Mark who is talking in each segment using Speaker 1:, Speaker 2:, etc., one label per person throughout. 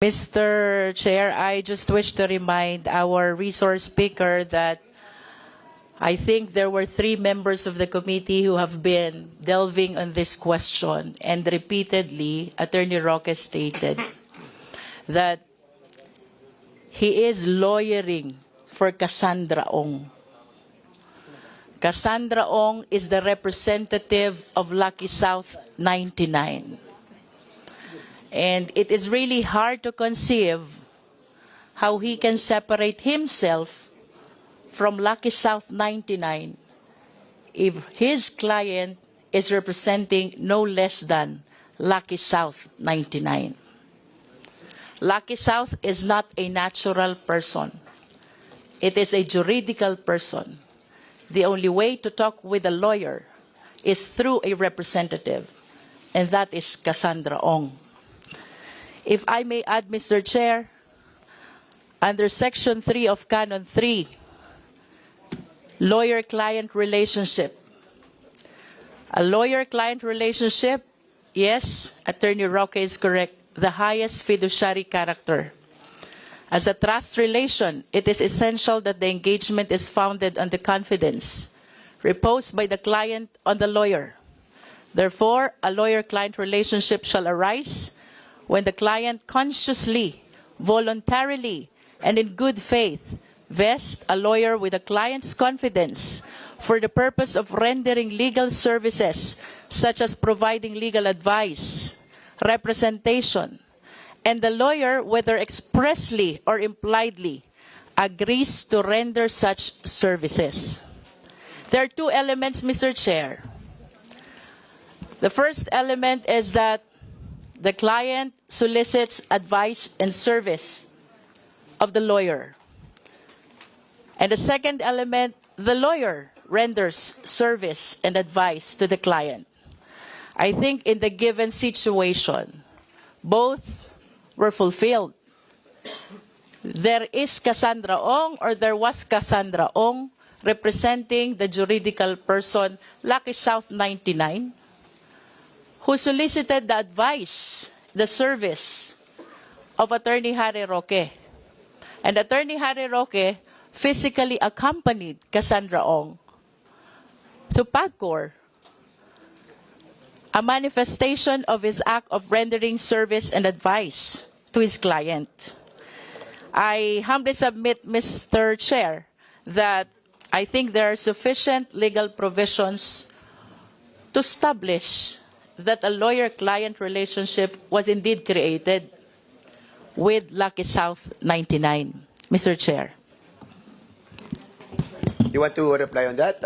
Speaker 1: Mr. Chair, I just wish to remind our resource speaker that I think there were 3 members of the committee who have been delving on this question, and repeatedly, Attorney Roque stated that he is lawyering for Cassandra Ong. Cassandra Ong is the representative of Lucky South 99. And it is really hard to conceive how he can separate himself from Lucky South 99 if his client is representing no less than Lucky South 99. Lucky South is not a natural person. It is a juridical person. The only way to talk with a lawyer is through a representative, and that is Cassandra Ong. If I may add, Mr. Chair, under Section 3 of Canon 3, lawyer-client relationship. A lawyer-client relationship, yes, Attorney Roque is correct, the highest fiduciary character. As a trust relation, it is essential that the engagement is founded on the confidence reposed by the client on the lawyer. Therefore, a lawyer-client relationship shall arise when the client consciously, voluntarily, and in good faith vests a lawyer with the client's confidence for the purpose of rendering legal services such as providing legal advice, representation, and the lawyer, whether expressly or impliedly, agrees to render such services. There are 2 elements, Mr. Chair. The first element is that the client solicits advice and service of the lawyer. And the second element, the lawyer renders service and advice to the client. I think in the given situation, both were fulfilled. There is Cassandra Ong, or there was Cassandra Ong, representing the juridical person Lucky South 99, who solicited the advice, the service of Attorney Harry Roque. And Attorney Harry Roque physically accompanied Cassandra Ong to PAGCOR, a manifestation of his act of rendering service and advice to his client. I humbly submit, Mr. Chair, that I think there are sufficient legal provisions to establish that a lawyer-client relationship was indeed created with Lucky South 99. Mr. Chair.
Speaker 2: You want to reply on that,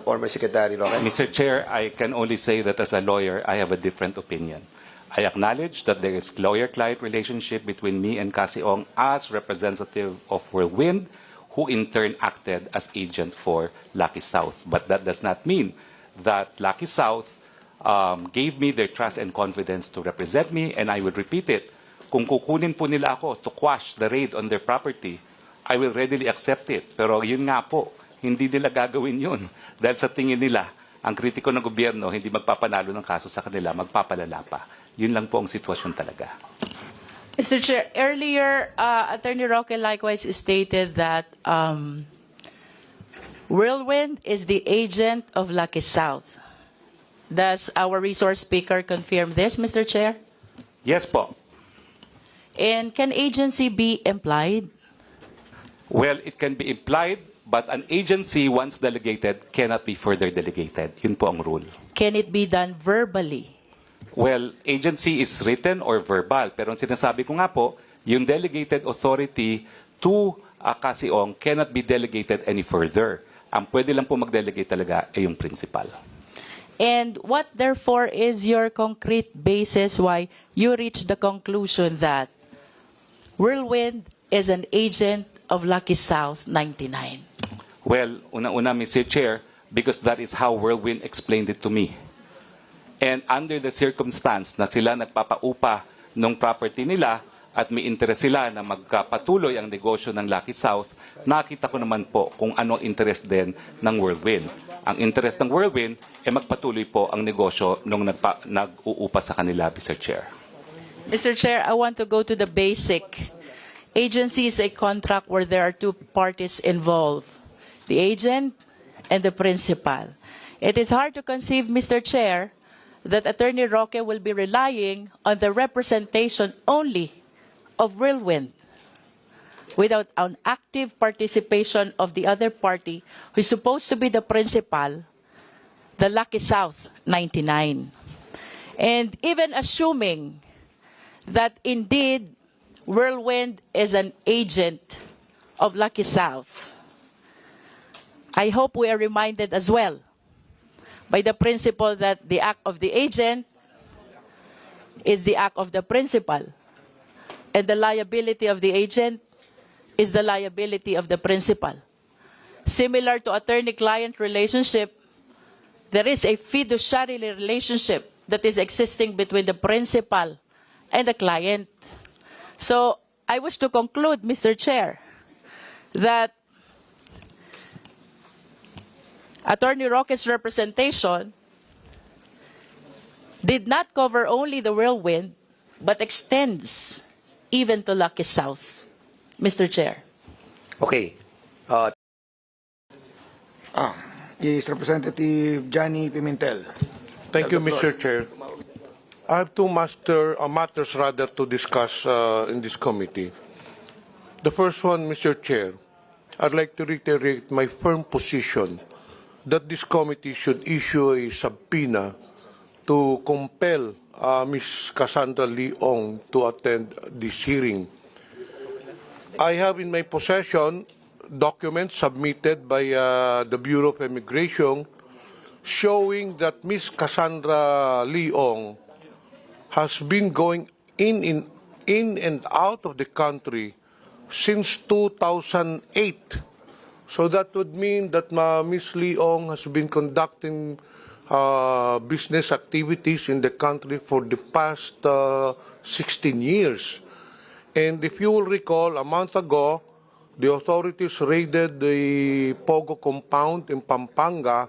Speaker 2: former Secretary Roque?
Speaker 3: Mr. Chair, I can only say that as a lawyer, I have a different opinion. I acknowledge that there is lawyer-client relationship between me and Cassie Ong as representative of Whirlwind, who in turn acted as agent for Lucky South. But that does not mean that Lucky South gave me their trust and confidence to represent me, and I will repeat it. Kung kukunin po nila ako to quash the raid on their property, I will readily accept it. Pero yun nga po, hindi nila gagawin yun. Dahil sa tingin nila, ang kritiko ng gobyerno, hindi magpapanalo ng kaso sa kanila, magpapalala pa. Yun lang po ang sitwasyon talaga.
Speaker 1: Mr. Chair, earlier, Attorney Roque likewise stated that Whirlwind is the agent of Lucky South. Does our resource speaker confirm this, Mr. Chair?
Speaker 3: Yes po.
Speaker 1: And can agency be implied?
Speaker 3: Well, it can be implied, but an agency, once delegated, cannot be further delegated. Yun po ang rule.
Speaker 1: Can it be done verbally?
Speaker 3: Well, agency is written or verbal. Pero ang sinasabi ko nga po, yung delegated authority to Cassie Ong cannot be delegated any further. Ang pwede lang po mag-delegate talaga ay yung principal.
Speaker 1: And what, therefore, is your concrete basis why you reach the conclusion that Whirlwind is an agent of Lucky South 99?
Speaker 3: Well, una-una, Mr. Chair, because that is how Whirlwind explained it to me. And under the circumstance na sila nagpapaupa ng property nila at may interest sila na magkapatuloy ang negosyo ng Lucky South, nakita ko naman po kung ano ang interest din ng Whirlwind. Ang interest ng Whirlwind ay magpatuloy po ang negosyo nung nag-uupa sa kanila, Mr. Chair.
Speaker 1: Mr. Chair, I want to go to the basic. Agency is a contract where there are two parties involved, the agent and the principal. It is hard to conceive, Mr. Chair, that Attorney Roque will be relying on the representation only of Whirlwind without an active participation of the other party who is supposed to be the principal, the Lucky South 99. And even assuming that indeed Whirlwind is an agent of Lucky South, I hope we are reminded as well by the principle that the act of the agent is the act of the principal, and the liability of the agent is the liability of the principal. Similar to attorney-client relationship, there is a fiduciary relationship that is existing between the principal and the client. So I wish to conclude, Mr. Chair, that Attorney Roque's representation did not cover only the Whirlwind, but extends even to Lucky South. Mr. Chair.
Speaker 2: Okay.
Speaker 4: Yes, Representative Johnny Pimentel.
Speaker 5: Thank you, Mr. Chair. I have two matters to discuss in this committee. The first one, Mr. Chair, I'd like to reiterate my firm position that this committee should issue a subpoena to compel Ms. Cassandra Leong to attend this hearing. I have in my possession documents submitted by the Bureau of Immigration showing that Ms. Cassandra Leong has been going in and out of the country since 2008. So that would mean that Ms. Leong has been conducting business activities in the country for the past 16 years. And if you will recall, a month ago, the authorities raided the Pogo compound in Pampanga,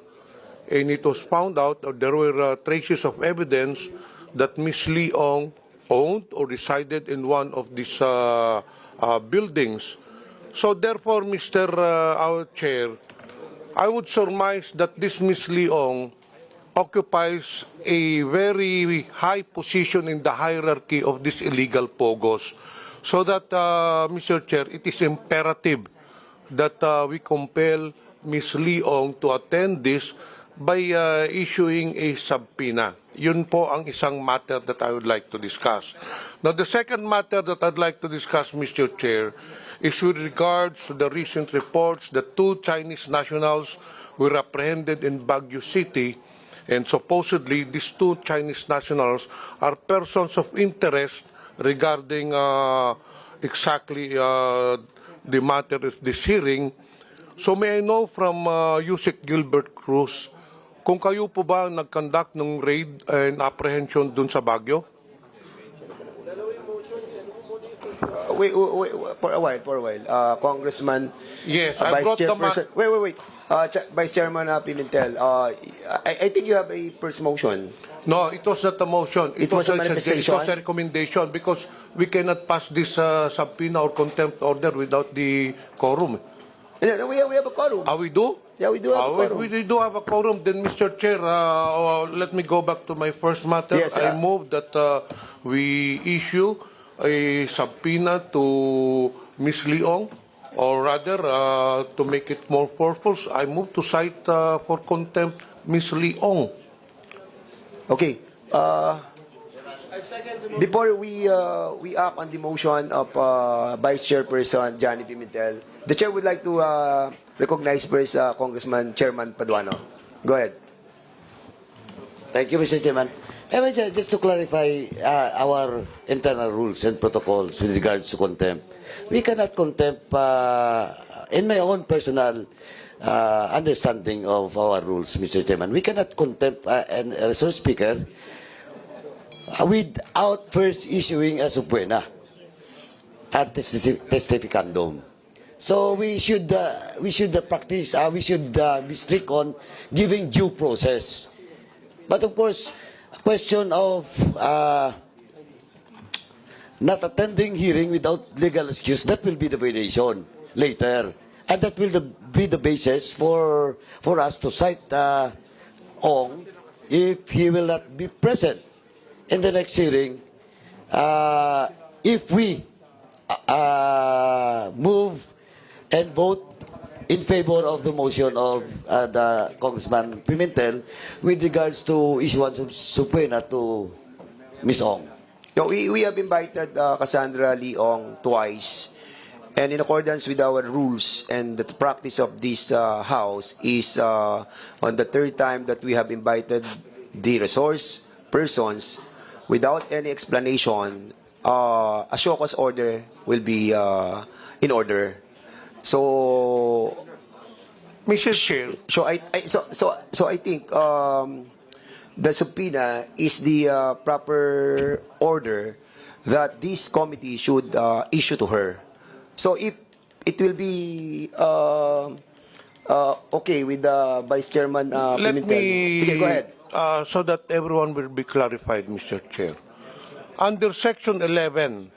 Speaker 5: and it was found out that there were traces of evidence that Ms. Leong owned or resided in one of these buildings. So therefore, Mr. Our Chair, I would surmise that this Ms. Leong occupies a very high position in the hierarchy of these illegal Pogos. So that, Mr. Chair, it is imperative that we compel Ms. Leong to attend this by issuing a subpoena. Yun po ang isang matter that I would like to discuss. Now, the second matter that I'd like to discuss, Mr. Chair, is with regards to the recent reports that two Chinese nationals were apprehended in Baguio City, and supposedly these two Chinese nationals are persons of interest regarding exactly the matter of this hearing. So may I know from Yusek Gilbert Cruz, kung kayo po ba nag-conduct ng raid and apprehension dun sa Baguio?
Speaker 2: Wait, for a while. Congressman,
Speaker 5: Yes, I
Speaker 2: Vice
Speaker 5: brought the
Speaker 2: Chairperson. Wait. Vice Chairman Pimentel, I think you have a first motion.
Speaker 5: No, it was not a motion.
Speaker 2: It was a manifestation?
Speaker 5: It was a recommendation because we cannot pass this subpoena or contempt order without the quorum.
Speaker 2: Yeah, we have a quorum.
Speaker 5: We do?
Speaker 2: Yeah, we do have a quorum.
Speaker 5: We do have a quorum. Then, Mr. Chair, let me go back to my first matter.
Speaker 2: Yes,
Speaker 5: I move that we issue a subpoena to Ms. Leong, or rather, to make it more purpose, I move to cite for contempt Ms. Leong.
Speaker 2: Okay. Before we act on the motion of Vice Chairperson Johnny Pimentel, the Chair would like to recognize first Congressman Chairman Paduano. Go ahead.
Speaker 6: Thank you, Mr. Chairman. Just to clarify our internal rules and protocols with regards to contempt, we cannot contempt, in my own personal understanding of our rules, Mr. Chairman, we cannot contempt an resource speaker without first issuing a subpoena at testificandum. So we should practice, we should be strict on giving due process. But of course, a question of not attending hearing without legal excuse, that will be the violation later. And that will be the basis for us to cite Ong if he will not be present in the next hearing. If we move and vote in favor of the motion of the Congressman Pimentel with regards to issuance of subpoena to Ms. Ong.
Speaker 2: No, we have invited Cassandra Leong twice, and in accordance with our rules and the practice of this House is on the third time that we have invited the resource persons without any explanation, a show cause order will be in order. So,
Speaker 5: Mr. Chair,
Speaker 2: so I think the subpoena is the proper order that this committee should issue to her. So if it will be okay with the Vice Chairman
Speaker 5: let
Speaker 2: Pimentel.
Speaker 5: me,
Speaker 2: Sige, go ahead.
Speaker 5: so that everyone will be clarified, Mr. Chair. Under Section 11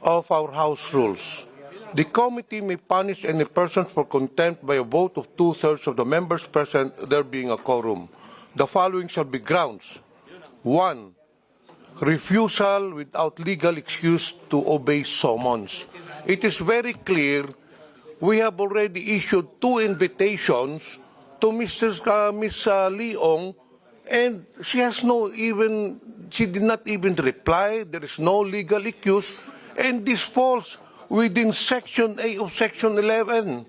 Speaker 5: of our House rules, the committee may punish any person for contempt by a vote of 2/3 of the members present, there being a quorum. The following shall be grounds. 1. Refusal without legal excuse to obey summons. It is very clear we have already issued 2 invitations to Ms. Leong, and she did not even reply. There is no legal excuse, and this falls within Section A of Section 11.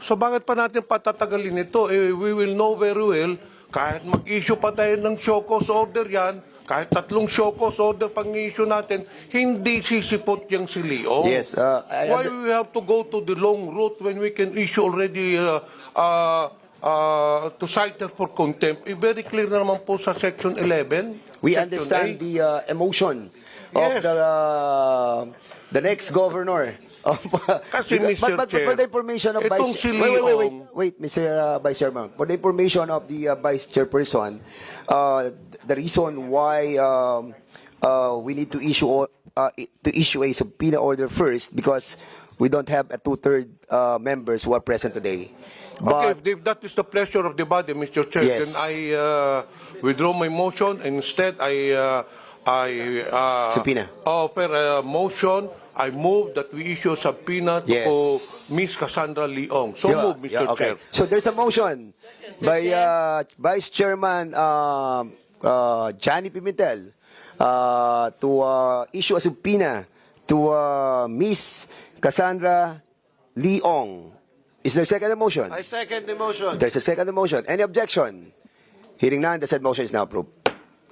Speaker 5: So bakit pa natin patatagalin ito? We will know very well, kahit mag-issue pa tayo ng show cause order yan, kahit 3 show cause order pang-issue natin, hindi sisipot yung si Leong.
Speaker 2: Yes,
Speaker 5: Why we have to go to the long route when we can issue already to cite her for contempt? Very clear na naman po sa Section 11.
Speaker 2: We
Speaker 5: Section
Speaker 2: understand
Speaker 5: A.
Speaker 2: the emotion of
Speaker 5: Yes.
Speaker 2: the next governor.
Speaker 5: Kasi, Mr.
Speaker 2: But
Speaker 5: Chair,
Speaker 2: for the information of
Speaker 5: itong
Speaker 2: Vice...
Speaker 5: si
Speaker 2: Wait, Mr. Vice Chairman. For the information of the Vice Chairperson, the reason why we need to issue a subpoena order first because we don't have a 2/3 members who are present today.
Speaker 5: Okay,
Speaker 2: But
Speaker 5: if that is the pleasure of the body, Mr. Chair,
Speaker 2: Yes.
Speaker 5: then I withdraw my motion, and instead I
Speaker 2: Subpoena.
Speaker 5: offer a motion. I move that we issue subpoena to
Speaker 2: Yes.
Speaker 5: Ms. Cassandra Leong. So
Speaker 2: Yeah,
Speaker 5: move, Mr.
Speaker 2: yeah, okay.
Speaker 5: Chair.
Speaker 2: So there's a motion by Vice Chairman Johnny Pimentel to issue a subpoena to Miss Cassandra Leong. Is there a second motion?
Speaker 6: I second the motion.
Speaker 2: There's a second motion. Any objection? Hearing none, the said motion is now approved.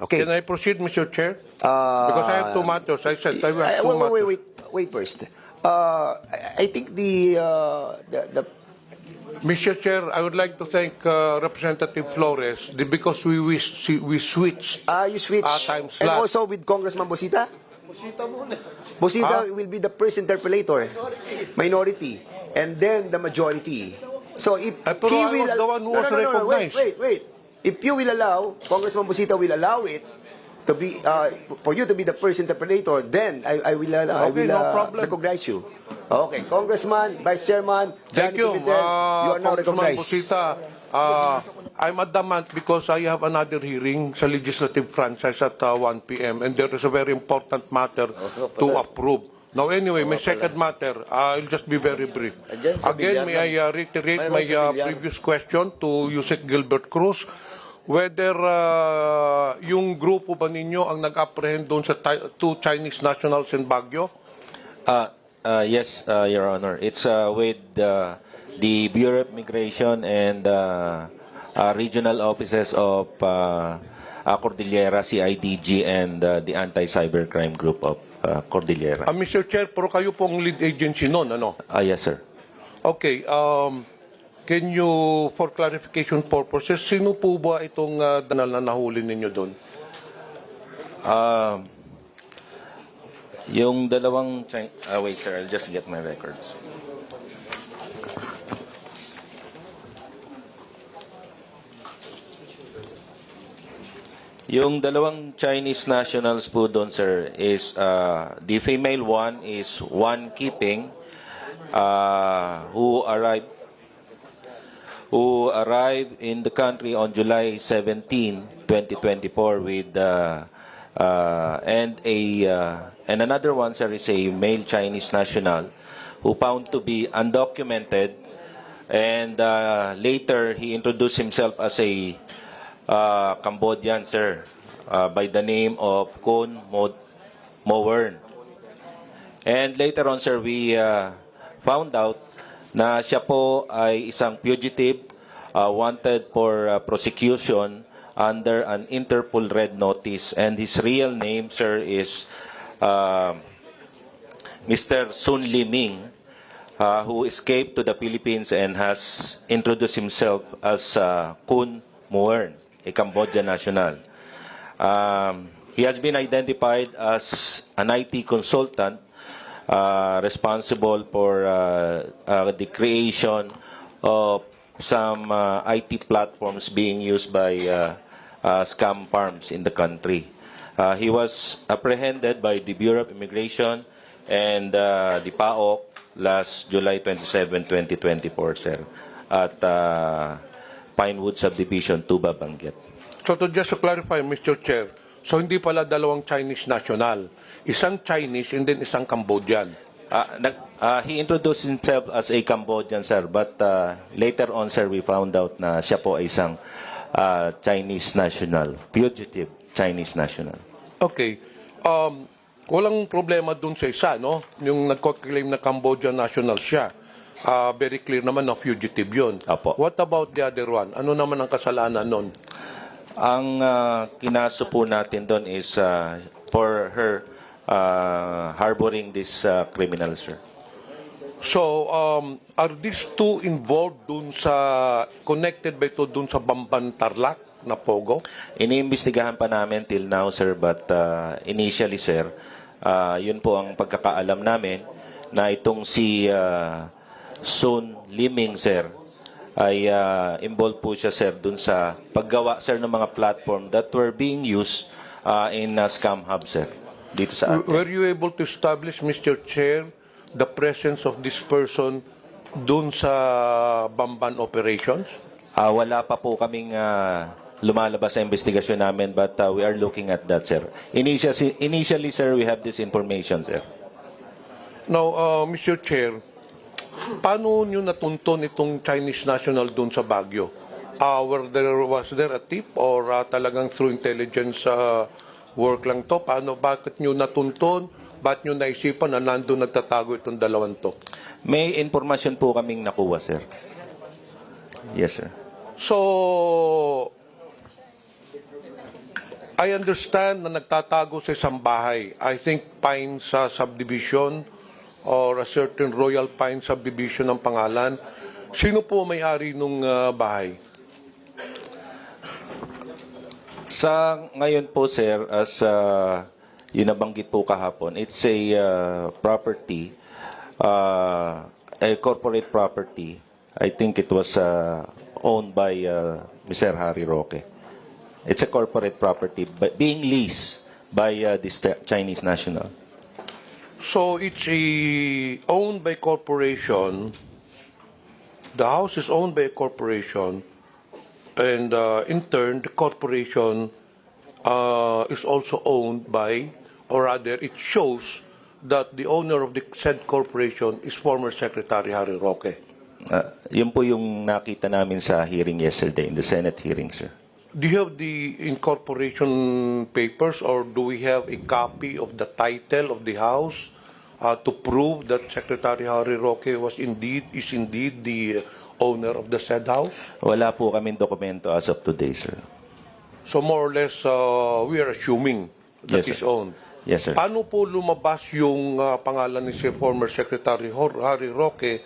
Speaker 2: Okay.
Speaker 5: Can I proceed, Mr. Chair? Because I have 2 matters. I said I have 2 matters.
Speaker 2: Wait first. I think the
Speaker 5: Mr. Chair, I would like to thank Representative Flores because we switched.
Speaker 2: you switch.
Speaker 5: Time
Speaker 2: And
Speaker 5: slot.
Speaker 2: also with Congressman Bosita? Bosita will be the first interpellator. Minority. And then the majority. So if
Speaker 5: Pero
Speaker 2: he
Speaker 5: I
Speaker 2: will...
Speaker 5: was the one who was recognized.
Speaker 2: Wait. If you will allow, Congressman Bosita will allow it to be, for you to be the first interpellator, then I will
Speaker 5: Okay, no problem.
Speaker 2: recognize you. Okay, Congressman, Vice Chairman,
Speaker 5: Thank
Speaker 2: Johnny
Speaker 5: you,
Speaker 2: Pimentel, you are now
Speaker 5: Congressman
Speaker 2: recognized.
Speaker 5: Busita. I'm adamant because I have another hearing sa legislative franchise at 1 p.m. and there is a very important matter to approve. Now anyway, my second matter, I'll just be very brief.
Speaker 6: Again, sa
Speaker 5: Again, may
Speaker 6: Villar
Speaker 5: I reiterate
Speaker 6: Mayroon
Speaker 5: my
Speaker 6: sa Villar.
Speaker 5: previous question to Yusek Gilbert Cruz, whether yung grupo ba ninyo ang nag-apprehend doon sa 2 Chinese nationals in Baguio?
Speaker 7: Yes, Your Honor. It's with the Bureau of Immigration and regional offices of Cordillera, CIDG, and the Anti-Cybercrime Group of Cordillera.
Speaker 5: Mr. Chair, pero kayo pong lead agency noon, ano?
Speaker 7: Yes, sir.
Speaker 5: Okay, can you, for clarification purposes, sino po ba itong na nahuli ninyo doon?
Speaker 7: Yung dalawang... wait, sir. I'll just get my records. Yung dalawang Chinese nationals po doon, sir, is the female one is Wan Keeping, who arrived in the country on July 17, 2024 with and another one, sir, is a male Chinese national who found to be undocumented, and later he introduced himself as a Cambodian, sir, by the name of Kun Mowern. And later on, sir, we found out na siya po ay isang fugitive wanted for prosecution under an Interpol Red Notice. And his real name, sir, is Mr. Sun Liming, who escaped to the Philippines and has introduced himself as Kun Mowern, a Cambodian national. He has been identified as an IT consultant responsible for the creation of some IT platforms being used by scam farms in the country. He was apprehended by the Bureau of Immigration and the PAOK last July 27, 2024, sir, at Pinewood Subdivision, Tuba, Benguet.
Speaker 5: So just to clarify, Mr. Chair, so hindi pala dalawang Chinese national. Isang Chinese and then isang Cambodian.
Speaker 7: He introduced himself as a Cambodian, sir, but later on, sir, we found out na siya po ay isang Chinese national, fugitive Chinese national.
Speaker 5: Okay. Walang problema dun sa isa, no? Yung nagko-claim na Cambodian national siya. Very clear naman na fugitive yun.
Speaker 7: Apo.
Speaker 5: What about the other one? Ano naman ang kasalanan nun?
Speaker 7: Ang kinaso po natin doon is for her harboring this criminal, sir.
Speaker 5: So, are these two involved dun sa, connected ba ito dun sa Bamban Tarlac na Pogo?
Speaker 7: Iniimbestigahan pa namin till now, sir, but initially, sir, yun po ang pagkakaalam namin na itong si Sun Liming, sir, ay involved po siya, sir, dun sa paggawa, sir, ng mga platform that were being used in Scam Hub, sir, dito sa atin.
Speaker 5: Were you able to establish, Mr. Chair, the presence of this person dun sa Bamban operations?
Speaker 7: Wala pa po kaming lumalabas sa investigasyon namin, but we are looking at that, sir. Initially, sir, we have this information, sir.
Speaker 5: Now, Mr. Chair, paano nyo natuntun itong Chinese national dun sa Baguio? Was there a tip or talagang through intelligence work lang to? Bakit nyo natuntun? Bakit nyo naisipan na nandun nagtatago itong dalawang to?
Speaker 7: May informasyon po kaming nakuha, sir. Yes, sir.
Speaker 5: So, I understand na nagtatago sa isang bahay. I think Pine sa subdivision or a certain Royal Pine subdivision ang pangalan. Sino po may-ari nung bahay?
Speaker 7: Sa ngayon po, sir, as yun nabanggit po kahapon, it's a property, a corporate property. I think it was owned by Mr. Harry Roque. It's a corporate property but being leased by this Chinese national.
Speaker 5: So it's owned by corporation. The house is owned by a corporation, and in turn, the corporation is also owned by, or rather, it shows that the owner of the said corporation is former Secretary Harry Roque.
Speaker 7: Yun po yung nakita namin sa hearing yesterday, in the Senate hearing, sir.
Speaker 5: Do you have the incorporation papers, or do we have a copy of the title of the house to prove that Secretary Harry Roque is indeed the owner of the said house?
Speaker 7: Wala po kaming dokumento as of today, sir.
Speaker 5: So more or less, we are assuming that
Speaker 7: Yes,
Speaker 5: is
Speaker 7: sir.
Speaker 5: owned.
Speaker 7: Yes, sir.
Speaker 5: Paano po lumabas yung pangalan ni si former Secretary Harry Roque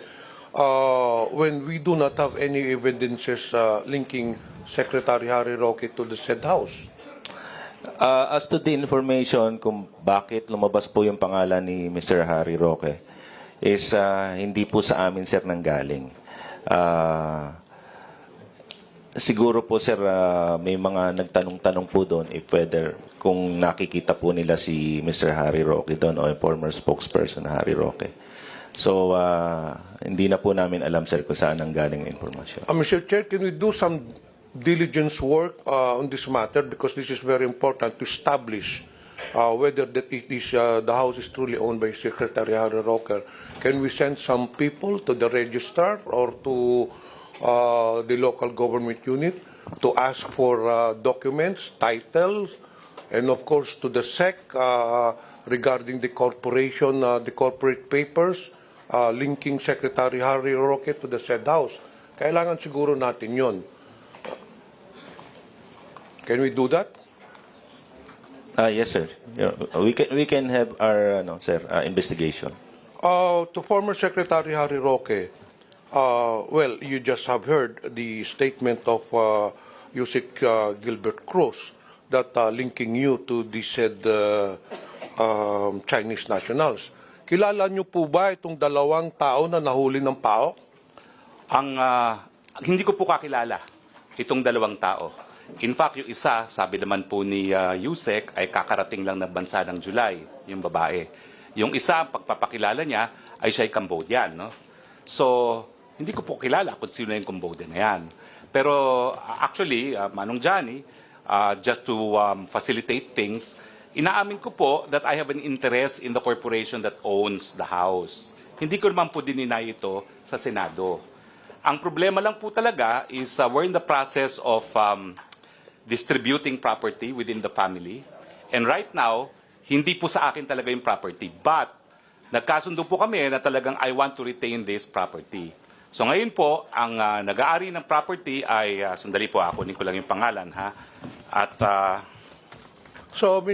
Speaker 5: when we do not have any evidences linking Secretary Harry Roque to the said house?
Speaker 7: As to the information kung bakit lumabas po yung pangalan ni Mr. Harry Roque is hindi po sa amin, sir, nanggaling. Siguro po sir, may mga nagtanong-tanong po doon if whether kung nakikita po nila si Mr. Harry Roque doon o yung former spokesperson na Harry Roque. So, hindi na po namin alam sir kung saan ang galing ang impormasyon.
Speaker 5: Mr. Chair, can we do some diligence work on this matter because this is very important to establish whether that it is the house is truly owned by Secretary Harry Roque. Can we send some people to the registrar or to the local government unit to ask for documents, titles, and of course to the SEC regarding the corporation, the corporate papers linking Secretary Harry Roque to the said house? Kailangan siguro natin yon. Can we do that?
Speaker 7: Yes sir. Yeah, we can have our investigation.
Speaker 5: To former Secretary Harry Roque, well, you just have heard the statement of Yusek Gilbert Cruz that linking you to the said Chinese nationals. Kilala niyo po ba itong dalawang tao na nahuli ng PAOK?
Speaker 3: Hindi ko po kakilala itong dalawang tao. In fact, yung isa, sabi naman po ni Yusek, ay kakarating lang ng bansa ng July, yung babae. Yung isa, pagpapakilala niya, ay siya'y Cambodian. No? So, hindi ko po kilala kung sino yung Cambodian na yan. Pero actually, Manong Johnny, just to facilitate things, inaamin ko po that I have an interest in the corporation that owns the house. Hindi ko naman po dininay ito sa Senado. Ang problema lang po talaga is we're in the process of distributing property within the family. And right now, hindi po sa akin talaga yung property. But, nagkasundo po kami na talagang I want to retain this property. So ngayon po, ang nag-aari ng property ay, sandali po, kunin ko lang yung pangalan, ha? At,
Speaker 5: So,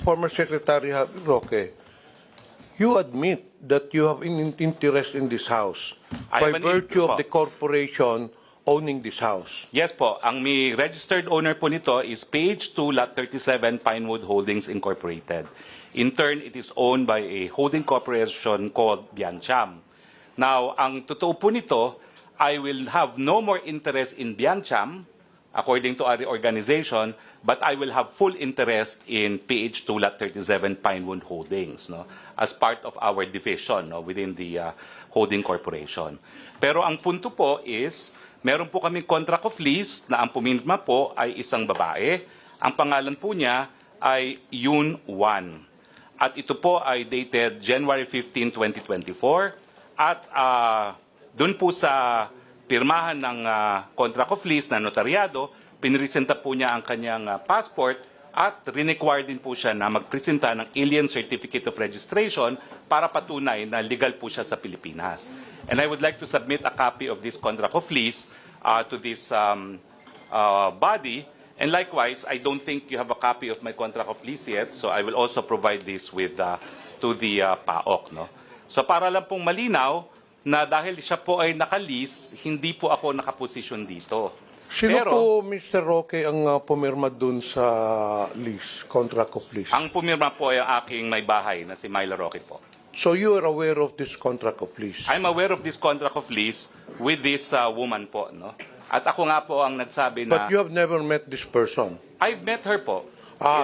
Speaker 5: former Secretary Harry Roque, you admit that you have an interest in this house
Speaker 3: I
Speaker 5: by
Speaker 3: have an
Speaker 5: virtue of
Speaker 3: po.
Speaker 5: the corporation owning this house.
Speaker 3: yes po, ang may registered owner po nito is Page 2, Lot 37, Pinewood Holdings Incorporated. In turn, it is owned by a holding corporation called Biancham. Now, ang totoo po nito, I will have no more interest in Biancham, according to our organization, but I will have full interest in PH2 Lot 37 Pinewood Holdings, no, as part of our division, no, within the holding corporation. Pero ang punto po is, meron po kaming contract of lease na ang pumirma po ay isang babae. Ang pangalan po niya ay Yun Wan. At ito po ay dated January 15, 2024. At doon po sa pirmahan ng contract of lease na notaryado, pinresenta po niya ang kanyang passport at require din po siya na magpresenta ng Alien Certificate of Registration para patunay na legal po siya sa Pilipinas. And I would like to submit a copy of this contract of lease to this body. And likewise, I don't think you have a copy of my contract of lease yet, so I will also provide this with to the PAOK. No? So para lang pong malinaw na dahil siya po ay naka-lease, hindi po ako nakaposisyon dito.
Speaker 5: Sino
Speaker 3: Pero,
Speaker 5: po, Mr. Roque, ang pumirma dun sa lease, contract of lease?
Speaker 3: ang pumirma po ay ang aking may bahay na si Myla Roque po.
Speaker 5: So you are aware of this contract of lease?
Speaker 3: I'm aware of this contract of lease with this woman po. No? At ako nga po ang nagsabi na...
Speaker 5: But you have never met this person?
Speaker 3: I've met her po.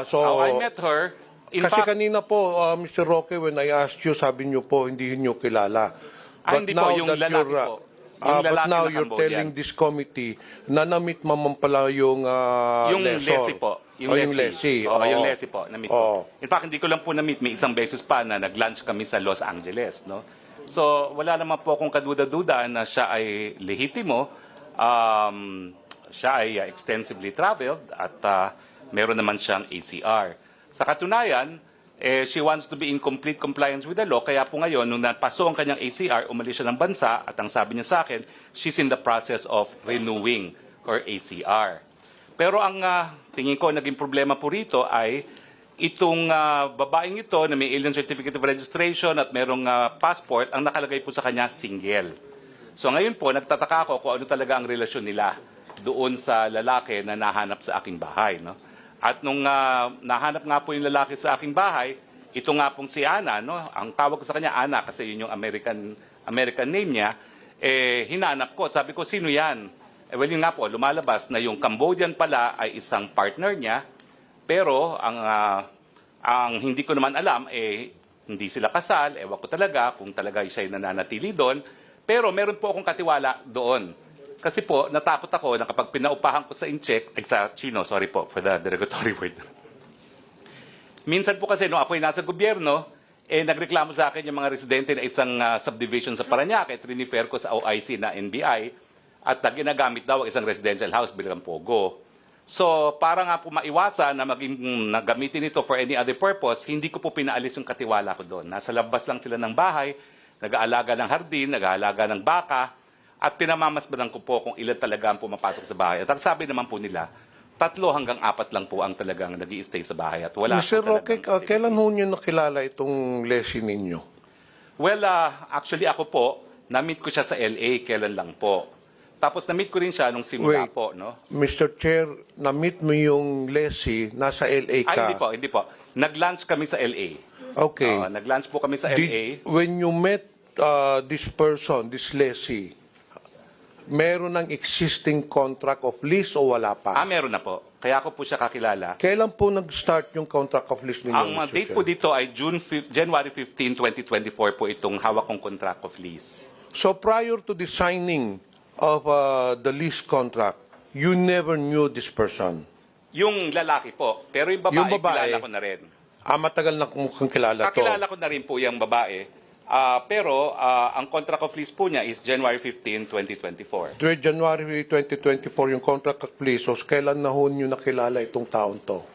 Speaker 5: So...
Speaker 3: I met her. In
Speaker 5: Kasi
Speaker 3: fact,
Speaker 5: kanina po, Mr. Roque, when I asked you, sabi niyo po, hindi niyo kilala.
Speaker 3: hindi po, yung
Speaker 5: that
Speaker 3: lalaki
Speaker 5: you're,
Speaker 3: po. Yung
Speaker 5: but
Speaker 3: lalaki
Speaker 5: now
Speaker 3: na
Speaker 5: you're
Speaker 3: Cambodian.
Speaker 5: telling this committee na na-meet mo man pala yung
Speaker 3: Yung
Speaker 5: lessor.
Speaker 3: Leslie po.
Speaker 5: Yung Leslie.
Speaker 3: Yung Leslie po. Na-meet
Speaker 5: Oo.
Speaker 3: ko. In fact, hindi ko lang po na-meet. May isang beses pa na nag-lunch kami sa Los Angeles. No? So, wala naman po akong kaduda-duda na siya ay lehitimo. Siya ay extensively traveled at meron naman siyang ACR. Sa katunayan, she wants to be in complete compliance with the law. Kaya po ngayon, nung napaso ang kanyang ACR, umalis siya ng bansa at ang sabi niya sa akin, she's in the process of renewing her ACR. Pero ang tingin ko naging problema po rito ay itong babaeng ito na may Alien Certificate of Registration at merong passport, ang nakalagay po sa kanya single. So ngayon po, nagtataka ako kung ano talaga ang relasyon nila doon sa lalaki na nahanap sa aking bahay. No? At nung nahanap nga po yung lalaki sa aking bahay, ito nga pong si Ana, no? Ang tawag ko sa kanya Ana kasi yun yung American name niya, hinanap ko. At sabi ko, sino yan? well, yun nga po, lumalabas na yung Cambodian pala ay isang partner niya, pero ang hindi ko naman alam, hindi sila kasal, ewan ko talaga kung talaga siya yung nananatili doon, pero meron po akong katiwala doon. Kasi po, natakot ako na kapag pinaupahan ko sa Chino, sorry po for the derogatory word. Minsan po kasi nung ako'y nasa gobyerno, nagreklamo sa akin yung mga residente na isang subdivision sa Parañaque, trinifer ko sa OIC na NBI, at ginagamit daw ang isang residential house bilang pogo. So, para nga po maiwasan na gamitin ito for any other purpose, hindi ko po pinaalis yung katiwala ko doon. Nasa labas lang sila ng bahay, nag-aalaga ng hardin, nag-aalaga ng baka, at pinamamasbadan ko po kung ilan talaga ang pumapasok sa bahay. At ang sabi naman po nila, 3 hanggang 4 lang po ang talagang nag-i-stay sa bahay. At wala
Speaker 5: Mr.
Speaker 3: po
Speaker 5: Roque,
Speaker 3: talagang-
Speaker 5: kailan ho niyo nakilala itong lessee ninyo?
Speaker 3: Well, actually ako po, na-meet ko siya sa LA, kailan lang po. Tapos na-meet ko rin siya nung simula
Speaker 5: Wait.
Speaker 3: po, no?
Speaker 5: Mr. Chair, na-meet mo yung lessee, nasa LA ka.
Speaker 3: Ay, hindi po. Nag-lunch kami sa LA.
Speaker 5: Okay.
Speaker 3: Nag-lunch po kami sa LA.
Speaker 5: When you met this person, this lessee, meron ng existing contract of lease o wala pa?
Speaker 3: Meron na po. Kaya ako po siya kakilala.
Speaker 5: Kailan po nag-start yung contract of lease ninyo,
Speaker 3: Ang
Speaker 5: Mr.
Speaker 3: date
Speaker 5: Chair?
Speaker 3: po dito ay January 15, 2024 po itong hawak kong contract of lease.
Speaker 5: So prior to the signing of the lease contract, you never knew this person?
Speaker 3: Yung lalaki po. Pero yung babae, kilala ko na rin.
Speaker 5: Matagal na mukhang kilala to.
Speaker 3: Kakilala ko na rin po yung babae. Pero ang contract of lease po niya is January 15, 2024.
Speaker 5: January 2024 yung contract of lease. So kailan na ho nyo nakilala itong taon to?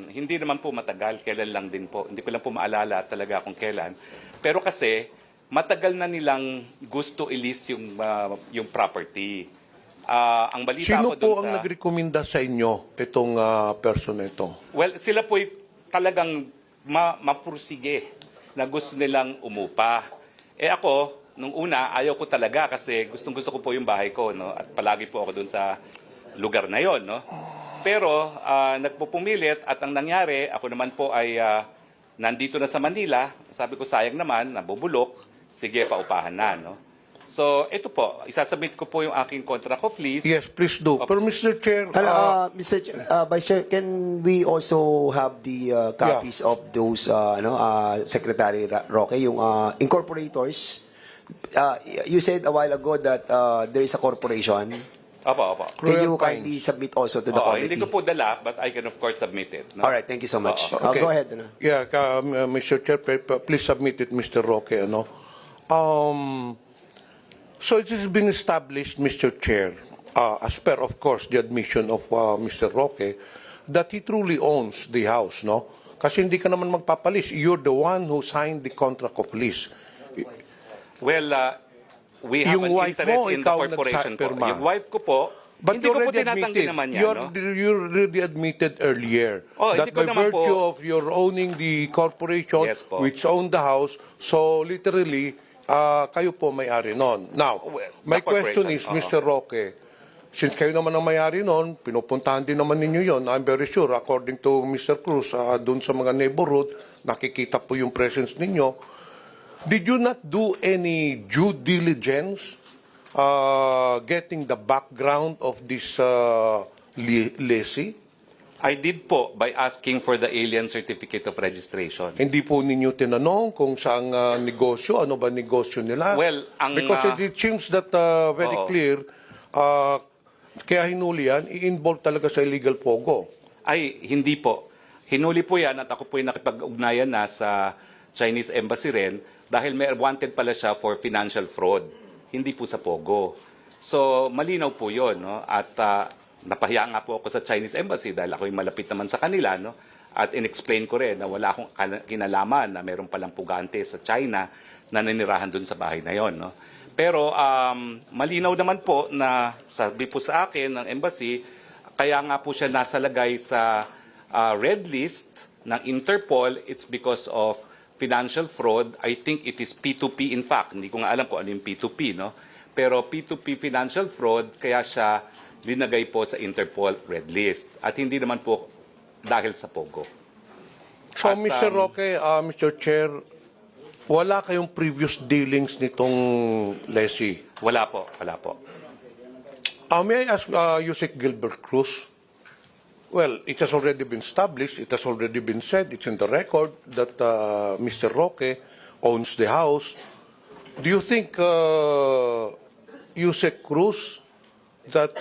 Speaker 3: Hindi naman po matagal, kailan lang din po. Hindi ko lang po maalala talaga kung kailan. Pero kasi matagal na nilang gusto i-lease yung property. Ang balita
Speaker 5: Sino
Speaker 3: ko dun
Speaker 5: po ang nagrekomenda sa inyo itong person na ito?
Speaker 3: Well, sila po talagang mapursige na gusto nilang umupa. Ako, nung una, ayaw ko talaga kasi gustong-gusto ko po yung bahay ko, no? At palagi po ako dun sa lugar na yon, no? Pero nagpupumilit at ang nangyari, ako naman po ay nandito na sa Manila. Sabi ko, sayang naman, nabubulok. Sige, paupahan na, no? So, ito po, isasubmit ko po yung aking contract of lease.
Speaker 5: Yes, please do. Pero Mr. Chair,
Speaker 2: Vice Chair, can we also have the copies of those, Secretary Roque, yung incorporators? You said a while ago that there is a corporation.
Speaker 3: Opo.
Speaker 2: Can you
Speaker 5: Royal
Speaker 2: kindly submit also to the committee?
Speaker 3: Hindi ko po dala, but I can of course submit it. No?
Speaker 2: All right, thank you so much.
Speaker 5: Okay.
Speaker 2: Go ahead.
Speaker 5: Yeah, Mr. Chair, please submit it, Mr. Roque. So it has been established, Mr. Chair, as per, of course, the admission of Mr. Roque, that he truly owns the house, no? Kasi hindi ka naman magpapalis. You're the one who signed the contract of lease.
Speaker 3: Well, we have
Speaker 5: Yung
Speaker 3: an
Speaker 5: wife
Speaker 3: interest
Speaker 5: mo,
Speaker 3: in the
Speaker 5: ikaw
Speaker 3: corporation po.
Speaker 5: nagpirma.
Speaker 3: Yung wife ko po,
Speaker 5: But
Speaker 3: hindi
Speaker 5: you
Speaker 3: ko po
Speaker 5: already
Speaker 3: tinatanggi
Speaker 5: admitted,
Speaker 3: naman yan, no?
Speaker 5: you already admitted earlier that
Speaker 3: hindi ko
Speaker 5: by
Speaker 3: naman po-
Speaker 5: virtue of your owning the corporation
Speaker 3: Yes po.
Speaker 5: which owned the house, so literally, kayo po may-ari nun. Now,
Speaker 3: Well,
Speaker 5: my
Speaker 3: the
Speaker 5: question
Speaker 3: corporation,
Speaker 5: is, Mr. Roque, since kayo naman ang may-ari nun, pinupuntahan din naman ninyo yon. I'm very sure, according to Mr. Cruz, dun sa mga neighborhood, nakikita po yung presence ninyo. Did you not do any due diligence getting the background of this lessee?
Speaker 3: I did po by asking for the alien certificate of registration.
Speaker 5: Hindi po ninyo tinanong kung saang negosyo, ano ba negosyo nila?
Speaker 3: Well,
Speaker 5: Because it seems that very
Speaker 3: Oo.
Speaker 5: clear, kaya hinuli yan, i-involve talaga sa illegal pogo.
Speaker 3: Ay, hindi po. Hinuli po yan at ako po yung nakipag-ugnayan na sa Chinese Embassy rin dahil may wanted pala siya for financial fraud. Hindi po sa Pogo. So, malinaw po yun. No? At napahiya nga po ako sa Chinese Embassy dahil ako yung malapit naman sa kanila. No? At in-explain ko rin na wala akong kinalaman na meron palang pugante sa China na nanirahan dun sa bahay na yon. No? Pero malinaw naman po na sabi po sa akin ng embassy, kaya nga po siya nasalagay sa red list ng Interpol, it's because of financial fraud. I think it is P2P in fact. Hindi ko nga alam kung ano yung P2P, no? Pero P2P financial fraud, kaya siya linagay po sa Interpol red list. At hindi naman po dahil sa Pogo.
Speaker 5: So,
Speaker 3: At,
Speaker 5: Mr. Roque, Mr. Chair, wala kayong previous dealings nitong lessee?
Speaker 3: Wala po, wala po.
Speaker 5: May I ask Yusek Gilbert Cruz? Well, it has already been established, it has already been said, it's in the record that Mr. Roque owns the house. Do you think, Yusek Cruz, that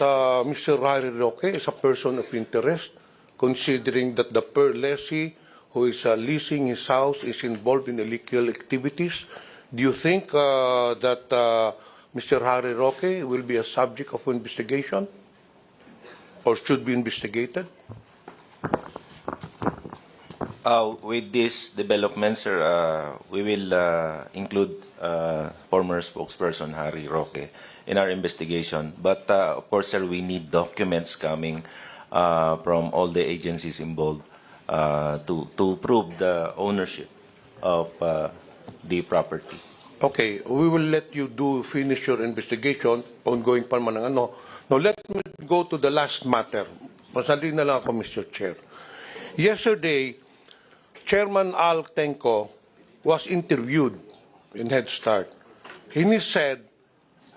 Speaker 5: Mr. Harry Roque is a person of interest, considering that the per lessee who is leasing his house is involved in illegal activities? Do you think that Mr. Harry Roque will be a subject of investigation or should be investigated?
Speaker 7: With this development, sir, we will include former spokesperson Harry Roque in our investigation. But of course, sir, we need documents coming from all the agencies involved to prove the ownership of the property.
Speaker 5: Okay, we will let you finish your investigation, ongoing pa naman ang ano. Now, let me go to the last matter. Masali na lang ako, Mr. Chair. Yesterday, Chairman Al Tenco was interviewed in Head Start. And he said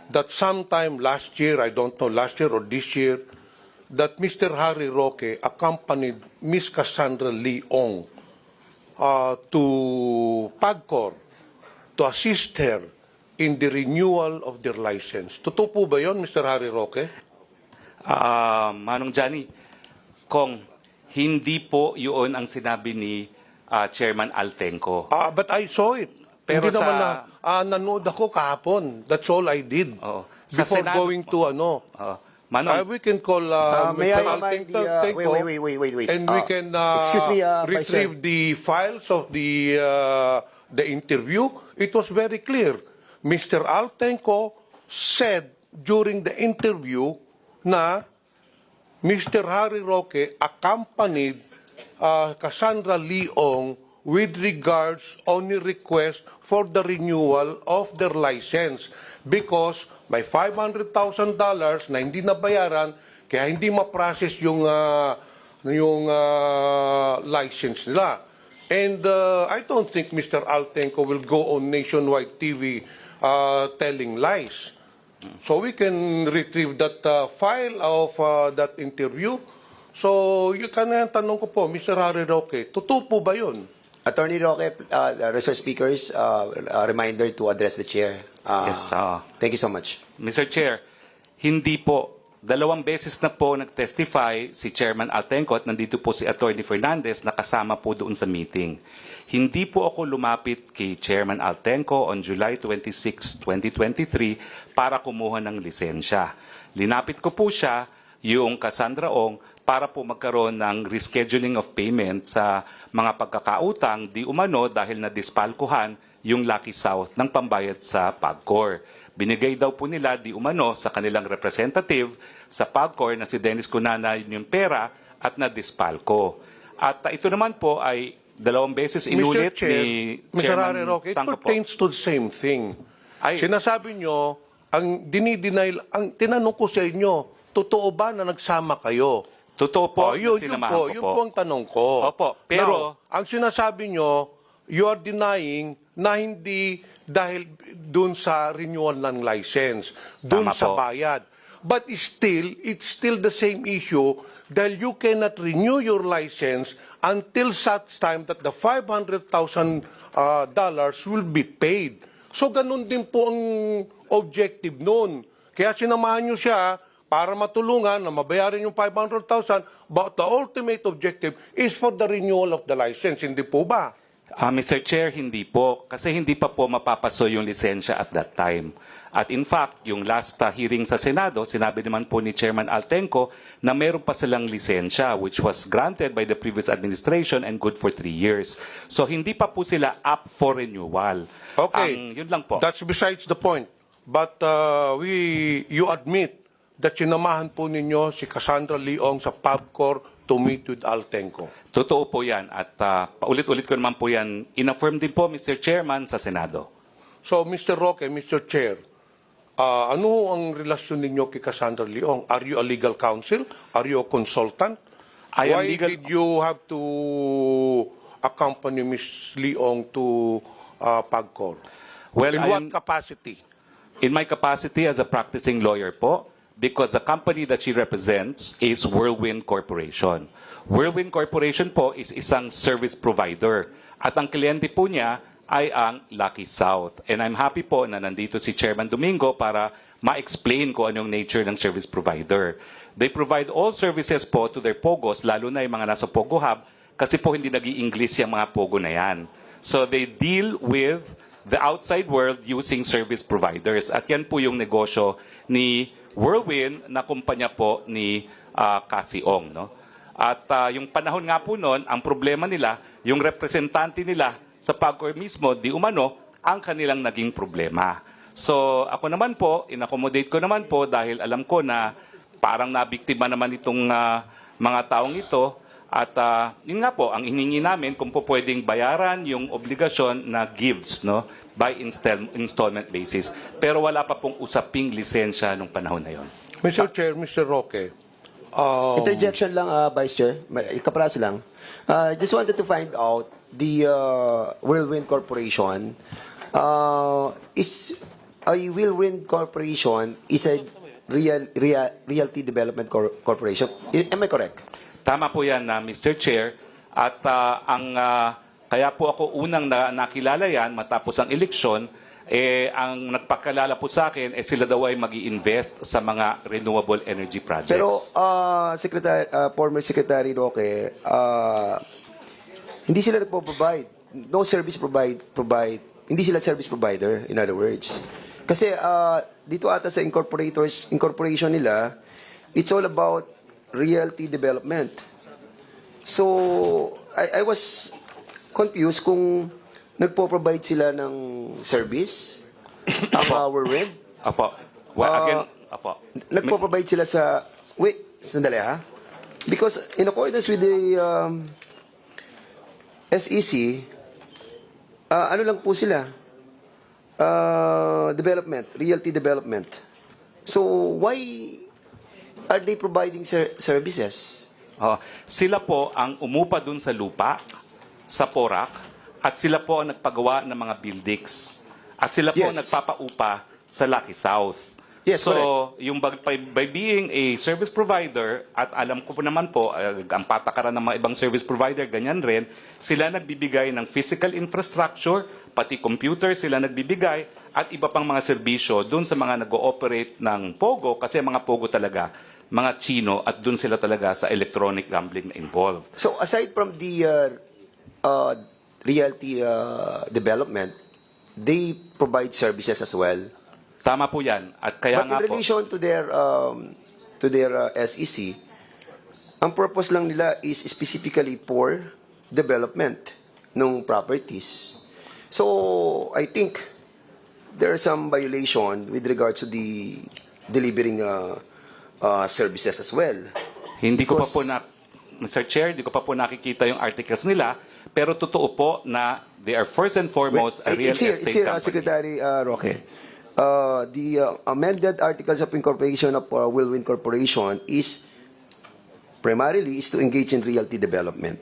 Speaker 5: that sometime last year, I don't know, last year or this year, that Mr. Harry Roque accompanied Miss Cassandra Leong to PAGCOR to assist her in the renewal of their license. Totoo po ba yun, Mr. Harry Roque?
Speaker 3: Manong Johnny, kung hindi po yun ang sinabi ni Chairman Altenco.
Speaker 5: But I saw it.
Speaker 3: Pero
Speaker 5: Hindi
Speaker 3: sa-
Speaker 5: naman nanood ako kahapon. That's all I did.
Speaker 3: Oo. Sa
Speaker 5: Before
Speaker 3: Senado
Speaker 5: going to ano.
Speaker 3: Manong,
Speaker 5: We can call
Speaker 2: May I
Speaker 5: Mr.
Speaker 2: remind
Speaker 5: Altenco,
Speaker 2: wait.
Speaker 5: and we can
Speaker 2: excuse me, Vice Chair.
Speaker 5: retrieve the files of the interview. It was very clear. Mr. Altenco said during the interview na Mr. Harry Roque accompanied Cassandra Leong with regards on the request for the renewal of their license because may $500,000 na hindi nabayaran kaya hindi ma-process yung license nila. And I don't think Mr. Altenco will go on nationwide TV telling lies. So we can retrieve that file of that interview. So, yung kanina tanong ko po, Mr. Harry Roque, totoo po ba yun?
Speaker 2: Attorney Roque, resource speakers, a reminder to address the chair.
Speaker 3: Yes,
Speaker 2: Thank you so much.
Speaker 3: Mr. Chair, hindi po. 2 beses na po nag-testify si Chairman Altenco at nandito po si Attorney Fernandez na kasama po doon sa meeting. Hindi po ako lumapit kay Chairman Altenco on July 26, 2023 para kumuha ng lisensya. Linapit ko po siya, yung Cassandra Ong, para po magkaroon ng rescheduling of payment sa mga pagkakautang di umano dahil na-dispalkuhan yung Lucky South ng pambayad sa PAGCOR. Binigay daw po nila di umano sa kanilang representative sa PAGCOR na si Dennis Cunana yung pera at na-dispalko. At ito naman po ay 2 beses inulit ni
Speaker 5: Mr.
Speaker 3: Chairman
Speaker 5: Harry Roque, it
Speaker 3: Tanco po.
Speaker 5: pertains to the same thing. Sinasabi nyo, ang dinideny, ang tinanong ko sa inyo, totoo ba na nagsama kayo?
Speaker 3: Totoo po,
Speaker 5: yun
Speaker 3: sinamahan
Speaker 5: po,
Speaker 3: ko
Speaker 5: yun
Speaker 3: po.
Speaker 5: po ang tanong ko.
Speaker 3: Opo, pero-
Speaker 5: Now, ang sinasabi nyo, you are denying na hindi dahil dun sa renewal ng license, dun
Speaker 3: Tama
Speaker 5: sa
Speaker 3: po.
Speaker 5: bayad. But still, it's still the same issue dahil you cannot renew your license until such time that the $500,000 will be paid. So ganun din po ang objective nun. Kaya sinamahan nyo siya para matulungan na mabayaran yung $500,000, but the ultimate objective is for the renewal of the license. Hindi po ba?
Speaker 3: Mr. Chair, hindi po. Kasi hindi pa po mapapaso yung lisensya at that time. At in fact, yung last hearing sa Senado, sinabi naman po ni Chairman Altenco na meron pa silang lisensya which was granted by the previous administration and good for 3 years. So hindi pa po sila up for renewal.
Speaker 5: Okay.
Speaker 3: Yun lang po.
Speaker 5: That's besides the point. But you admit that sinamahan po ninyo si Cassandra Leong sa PAGCOR to meet with Altenco.
Speaker 3: Totoo po yan. At paulit-ulit ko naman po yan. In-affirm din po, Mr. Chairman, sa Senado.
Speaker 5: So, Mr. Roque, Mr. Chair, ano ang relasyon ninyo kay Cassandra Leong? Are you a legal counsel? Are you a consultant?
Speaker 3: I am
Speaker 5: Why
Speaker 3: legal-
Speaker 5: did you have to accompany Ms. Leong to PAGCOR?
Speaker 3: Well,
Speaker 5: In
Speaker 3: I
Speaker 5: what
Speaker 3: am-
Speaker 5: capacity?
Speaker 3: In my capacity as a practicing lawyer po, because the company that she represents is Whirlwind Corporation. Whirlwind Corporation po is isang service provider. At ang kliyente po niya ay ang Lucky South. And I'm happy po na nandito si Chairman Domingo para ma-explain ko anong nature ng service provider. They provide all services po to their POGOs, lalo na yung mga nasa POGO Hub, kasi po hindi nag-i-English yung mga POGO na yan. So they deal with the outside world using service providers. At yan po yung negosyo ni Whirlwind na kumpanya po ni Cassie Ong. No? At yung panahon nga po noon, ang problema nila, yung representante nila sa PAGCOR mismo, di umano, ang kanilang naging problema. So ako naman po, in-accommodate ko naman po dahil alam ko na parang nabiktima naman itong mga taong ito. At yun nga po, ang hiningi namin kung po pwedeng bayaran yung obligasyon na gives, no, by installment basis. Pero wala pa pong usaping lisensya nung panahon na yon.
Speaker 5: Mr. Chair, Mr. Roque,
Speaker 2: Interjection lang, Vice Chair. Ikapraso lang. Just wanted to find out the Whirlwind Corporation is a Whirlwind Corporation is a realty development corporation. Am I correct?
Speaker 3: Tama po yan, Mr. Chair. At kaya po ako unang nakilala yan matapos ang eleksyon, ang nagpakalala po sa akin, sila daw ay mag-i-invest sa mga renewable energy projects.
Speaker 2: Pero, former Secretary Roque, hindi sila nagpo-provide. No service provide. Hindi sila service provider, in other words. Kasi dito ata sa incorporation nila, it's all about realty development. So, I was confused kung nagpo-provide sila ng service, Whirlwind.
Speaker 3: Apo. Well, again, apo.
Speaker 2: Nagpo-provide sila sa... Wait, sandali ha. Because in accordance with the SEC, ano lang po sila? Development, realty development. So, why are they providing services?
Speaker 3: Sila po ang umupa dun sa lupa, sa Porac, at sila po ang nagpagawa ng mga buildings. At sila po ang nagpapaupa sa Lucky South.
Speaker 2: Yes,
Speaker 3: so,
Speaker 2: correct.
Speaker 3: yung by being a service provider, at alam ko po naman po, ang patakaran ng mga ibang service provider, ganyan rin, sila nagbibigay ng physical infrastructure, pati computer sila nagbibigay, at iba pang mga serbisyo dun sa mga nag-ooperate ng POGO, kasi mga POGO talaga, mga Chino, at dun sila talaga sa electronic gambling na involved.
Speaker 2: So, aside from the realty development, they provide services as well.
Speaker 3: Tama po yan. At kaya
Speaker 2: But
Speaker 3: nga
Speaker 2: in relation to their SEC, ang purpose lang nila is specifically for development ng properties. So, I think there are some violation with regards to the delivering services as well.
Speaker 3: Hindi ko pa po Mr. Chair, hindi ko pa po nakikita yung articles nila, pero totoo po na they are first and foremost a real estate company.
Speaker 2: Secretary Roque. The amended articles of incorporation of Whirlwind Corporation is primarily to engage in realty development.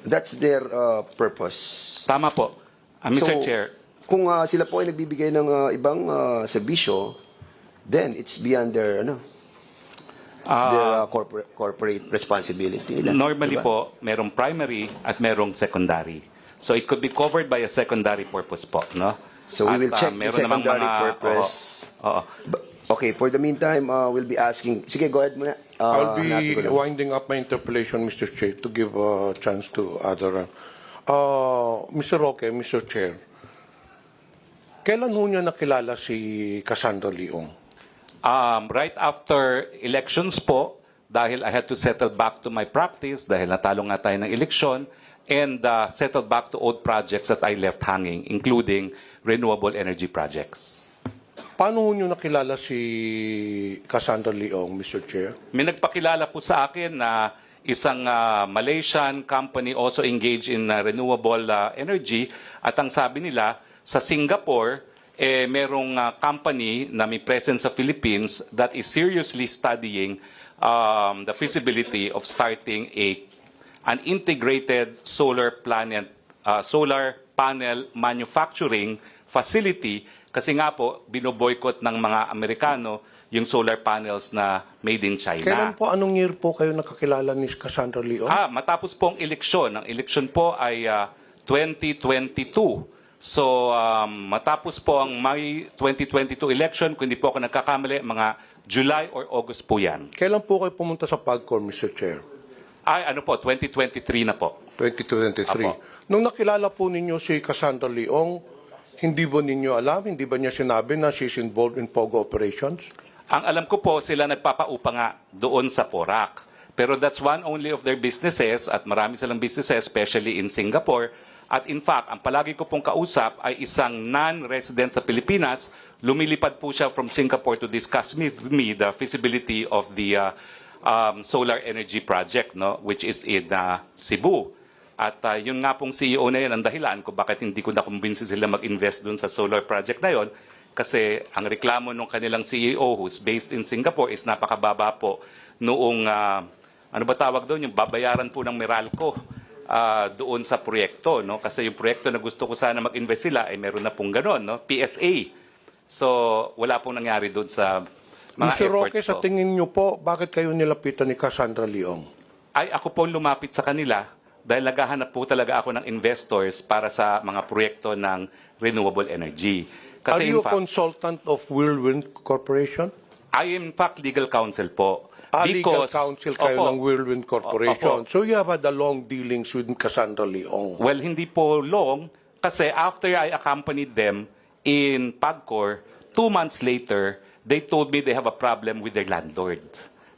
Speaker 2: That's their purpose.
Speaker 3: Tama po. Mr.
Speaker 2: So,
Speaker 3: Chair,
Speaker 2: kung sila po ay nagbibigay ng ibang serbisyo, then it's beyond their corporate responsibility nila.
Speaker 3: normally
Speaker 2: diba?
Speaker 3: po, merong primary at merong secondary. So it could be covered by a secondary purpose po, no?
Speaker 2: So we will check the
Speaker 3: meron namang
Speaker 2: secondary
Speaker 3: mga-
Speaker 2: purpose.
Speaker 3: Oo.
Speaker 2: Okay, for the meantime, we'll be asking... Sige, go ahead muna.
Speaker 5: I'll be
Speaker 2: hanapin ko lang.
Speaker 5: winding up my interpellation, Mr. Chair, to give a chance to other... Mr. Roque, Mr. Chair, kailan ho niya nakilala si Cassandra Leong?
Speaker 3: Right after elections po, dahil I had to settle back to my practice, dahil natalo nga tayo ng eleksyon, and settle back to old projects that I left hanging, including renewable energy projects.
Speaker 5: Paano ho niyo nakilala si Cassandra Leong, Mr. Chair?
Speaker 3: May nagpakilala po sa akin na isang Malaysian company also engaged in renewable energy, at ang sabi nila, sa Singapore, merong company na may presence sa Philippines that is seriously studying the feasibility of starting an integrated solar panel manufacturing facility Kasi nga po, binoboycott ng mga Amerikano yung solar panels na made in China.
Speaker 5: Kailan po, anong year po kayo nakakilala ni Cassandra Leong?
Speaker 3: Matapos po ang eleksyon. Ang eleksyon po ay 2022. So, matapos po ang May 2022 election, kung hindi po ako nagkakamali, mga July or August po yan.
Speaker 5: Kailan po kayo pumunta sa PAGCOR, Mr. Chair?
Speaker 3: Ay, ano po, 2023 na po.
Speaker 5: 2023.
Speaker 3: Apo.
Speaker 5: Nung nakilala po ninyo si Cassandra Leong, hindi ba ninyo alam, hindi ba niya sinabi na she's involved in POGO operations?
Speaker 3: Ang alam ko po, sila nagpapaupa nga doon sa Porac. Pero that's one only of their businesses at marami silang businesses, especially in Singapore. At in fact, ang palagi ko pong kausap ay isang non-resident sa Pilipinas. Lumilipad po siya from Singapore to discuss with me the feasibility of the solar energy project, no, which is in Cebu. At yun nga pong CEO na yun ang dahilan kung bakit hindi ko nakumbinsi sila mag-invest dun sa solar project na yun. Kasi ang reklamo ng kanilang CEO who's based in Singapore is napakababa po noong, ano ba tawag doon, yung babayaran po ng Meralco doon sa proyekto. No? Kasi yung proyekto na gusto ko sana mag-invest sila ay meron na pong ganon, no? PSA. So wala pong nangyari doon sa mga
Speaker 5: Mr. Roque,
Speaker 3: efforts
Speaker 5: sa
Speaker 3: ko.
Speaker 5: tingin niyo po, bakit kayo nilapitan ni Cassandra Leong?
Speaker 3: Ay ako po lumapit sa kanila dahil naghahanap po talaga ako ng investors para sa mga proyekto ng renewable energy.
Speaker 5: Are
Speaker 3: Kasi
Speaker 5: you
Speaker 3: in
Speaker 5: a
Speaker 3: fact,
Speaker 5: consultant of Whirlwind Corporation?
Speaker 3: I am in fact legal counsel po.
Speaker 5: Legal counsel kayo
Speaker 3: Opo.
Speaker 5: ng Whirlwind Corporation.
Speaker 3: Opo.
Speaker 5: So you have had a long dealings with Cassandra Leong.
Speaker 3: Well, hindi po long kasi after I accompanied them in PAGCOR, 2 months later, they told me they have a problem with their landlord.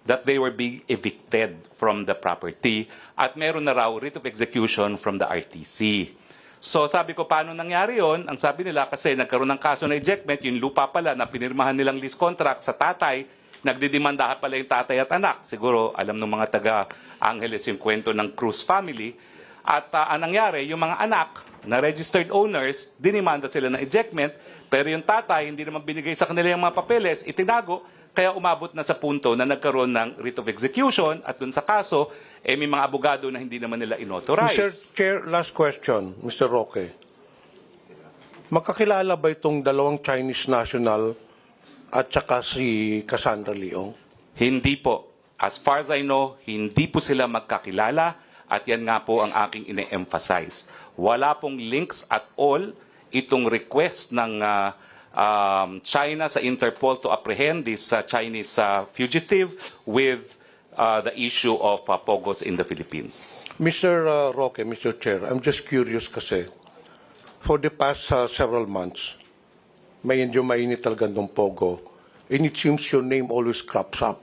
Speaker 3: That they were being evicted from the property at meron na raw writ of execution from the RTC. So sabi ko, paano nangyari yon? Ang sabi nila, kasi nagkaroon ng kaso na ejectment, yung lupa pala na pinirmahan nilang lease contract sa tatay, nagdidemandahan pala yung tatay at anak. Siguro alam ng mga taga Angeles yung kwento ng Cruz family. At ang nangyari, yung mga anak na registered owners, dinimanda sila ng ejectment, pero yung tatay hindi naman binigay sa kanila yung mga papeles, itinago, kaya umabot na sa punto na nagkaroon ng writ of execution at dun sa kaso, may mga abogado na hindi naman nila inauthorize.
Speaker 5: Mr. Chair, last question, Mr. Roque. Magkakilala ba itong dalawang Chinese national at saka si Cassandra Leong?
Speaker 3: Hindi po. As far as I know, hindi po sila magkakilala at yan nga po ang aking ine-emphasize. Wala pong links at all itong request ng China sa Interpol to apprehend this Chinese fugitive with the issue of POGOs in the Philippines.
Speaker 5: Mr. Roque, Mr. Chair, I'm just curious kasi, for the past several months, medyo mainit talaga ng Pogo, and it seems your name always crops up.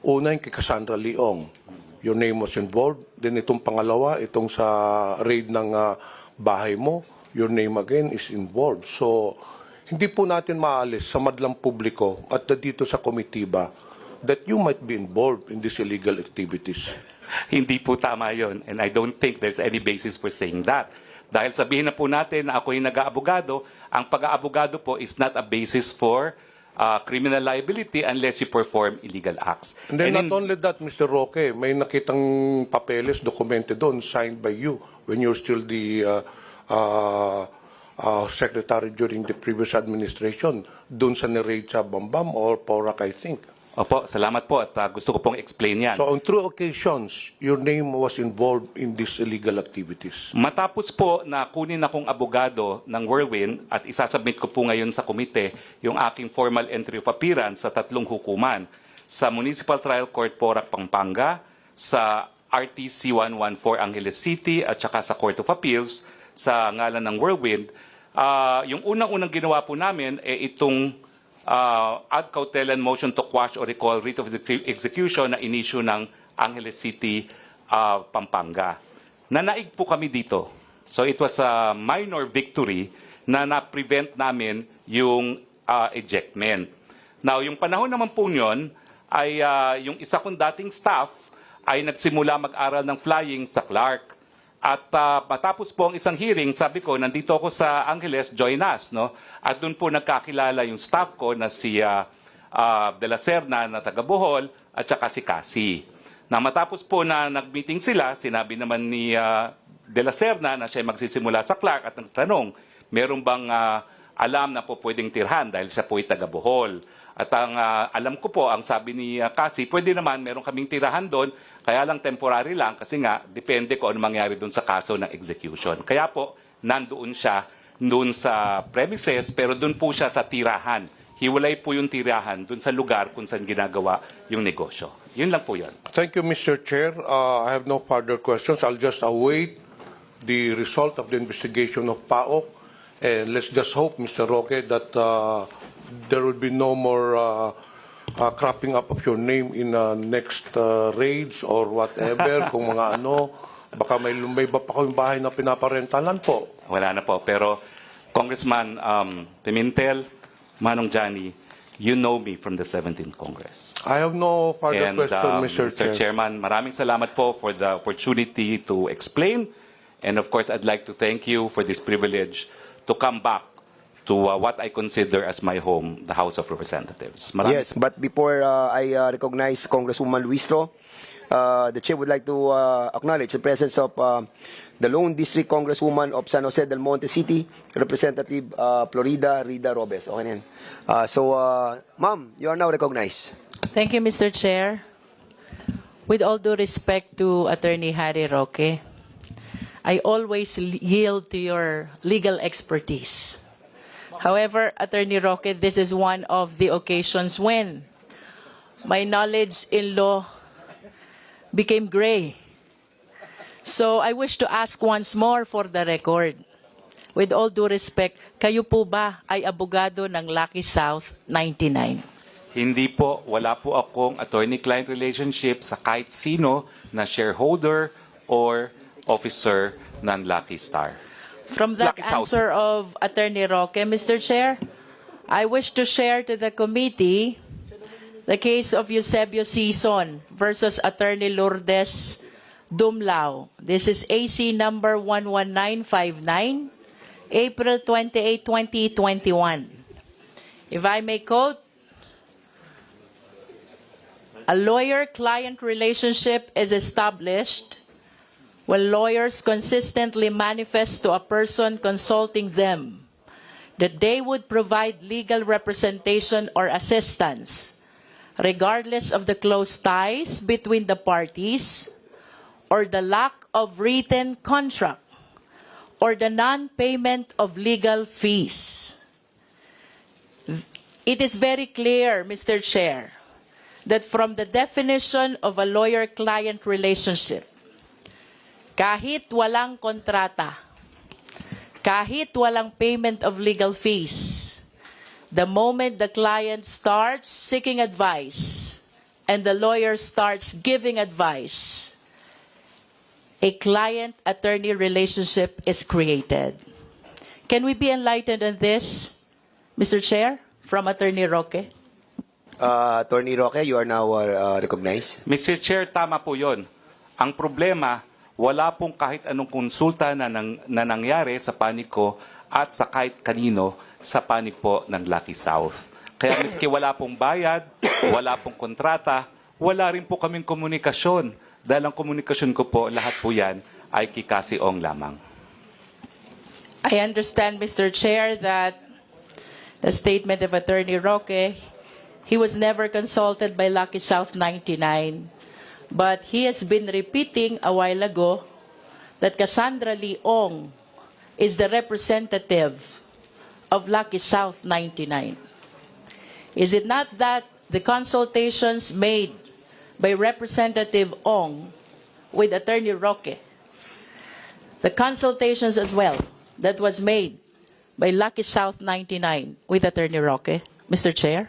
Speaker 5: Una yung kay Cassandra Leong, your name was involved. Then itong pangalawa, itong sa raid ng bahay mo, your name again is involved. So, hindi po natin maalis sa madlang publiko at dito sa komitiba that you might be involved in these illegal activities.
Speaker 3: Hindi po tama yon, and I don't think there's any basis for saying that. Dahil sabihin na po natin na ako yung nag-aabogado, ang pag-aabogado po is not a basis for criminal liability unless you perform illegal acts.
Speaker 5: And then
Speaker 3: And
Speaker 5: not only that, Mr. Roque, may nakitang papeles, dokumente doon, signed by you when you're still the secretary during the previous administration, doon sa ni-raid sa Bambam or Porac, I think.
Speaker 3: Opo, salamat po at gusto ko pong explain yan.
Speaker 5: So on 2 occasions, your name was involved in these illegal activities.
Speaker 3: Matapos po na kunin akong abogado ng Whirlwind at isasubmit ko po ngayon sa komite yung aking formal entry of appearance sa 3 hukuman, sa Municipal Trial Court Porac, Pampanga, sa RTC 114 Angeles City at saka sa Court of Appeals sa ngalan ng Whirlwind. Yung unang-unang ginawa po namin itong ad cautelan motion to quash or recall writ of execution na inisyu ng Angeles City, Pampanga. Nanaig po kami dito. So it was a minor victory na na-prevent namin yung ejectment. Now, yung panahon naman po yun, ay yung isa kong dating staff ay nagsimula mag-aral ng flying sa Clark. At matapos po ang isang hearing, sabi ko, nandito ako sa Angeles, join us. No? At doon po nagkakilala yung staff ko na si De La Serna na taga Bohol at saka si Cassie. Na matapos po na nag-meeting sila, sinabi naman ni De La Serna na siya magsisimula sa Clark at nagtanong, meron bang alam na po pwedeng tirhan dahil siya po ay taga Bohol. At ang alam ko po, ang sabi ni Cassie, pwede naman, meron kaming tirahan doon, kaya lang temporary lang kasi nga, depende kung ano mangyari doon sa kaso ng execution. Kaya po, nandoon siya doon sa premises, pero doon po siya sa tirahan. Hiwalay po yung tirahan doon sa lugar kung saan ginagawa yung negosyo. Yun lang po yun.
Speaker 5: Thank you, Mr. Chair. I have no further questions. I'll just await the result of the investigation of PAOK. And let's just hope, Mr. Roque, that there will be no more cropping up of your name in next raids or whatever. Kung mga ano, baka may iba pa kayong bahay na pinaparentalan po.
Speaker 3: Wala na po. Pero, Congressman Pimentel, Manong Johnny, you know me from the 17th Congress.
Speaker 5: I have no further
Speaker 3: And
Speaker 5: question, Mr. Chair.
Speaker 3: Chairman, maraming salamat po for the opportunity to explain. And of course, I'd like to thank you for this privilege to come back to what I consider as my home, the House of Representatives. Maraming
Speaker 2: Yes, but before I recognize Congresswoman Luistro, the chair would like to acknowledge the presence of the lone district congresswoman of San Jose del Monte City, Representative Florida Rida Robes. Okay na yan. Ma'am, you are now recognized.
Speaker 1: Thank you, Mr. Chair. With all due respect to Attorney Harry Roque, I always yield to your legal expertise. However, Attorney Roque, this is one of the occasions when my knowledge in law became gray. So I wish to ask once more for the record. With all due respect, kayo po ba ay abogado ng Lucky South 99?
Speaker 3: Hindi po, wala po akong attorney-client relationship sa kahit sino na shareholder or officer ng Lucky Star.
Speaker 1: From that
Speaker 3: Lucky South.
Speaker 1: answer of Attorney Roque, Mr. Chair, I wish to share to the committee the case of Eusebio Sison versus Attorney Lourdes Dumlao. This is AC number 11959, April 28, 2021. If I may quote, a lawyer-client relationship is established when lawyers consistently manifest to a person consulting them that they would provide legal representation or assistance, regardless of the close ties between the parties, or the lack of written contract, or the non-payment of legal fees. It is very clear, Mr. Chair, that from the definition of a lawyer-client relationship, kahit walang kontrata, kahit walang payment of legal fees, the moment the client starts seeking advice and the lawyer starts giving advice, a client-attorney relationship is created. Can we be enlightened on this, Mr. Chair, from Attorney Roque?
Speaker 2: Attorney Roque, you are now recognized.
Speaker 3: Mr. Chair, tama po yun. Ang problema, wala pong kahit anong konsulta na nangyari sa panig ko at sa kahit kanino sa panig po ng Lucky South. Kaya miski wala pong bayad, wala pong kontrata, wala rin po kaming komunikasyon. Dahil ang komunikasyon ko po, lahat po yan ay kay Cassie Ong lamang.
Speaker 1: I understand, Mr. Chair, that the statement of Attorney Roque, he was never consulted by Lucky South 99. But he has been repeating a while ago that Cassandra Leong is the representative of Lucky South 99. Is it not that the consultations made by Representative Ong with Attorney Roque, the consultations as well that was made by Lucky South 99 with Attorney Roque, Mr. Chair?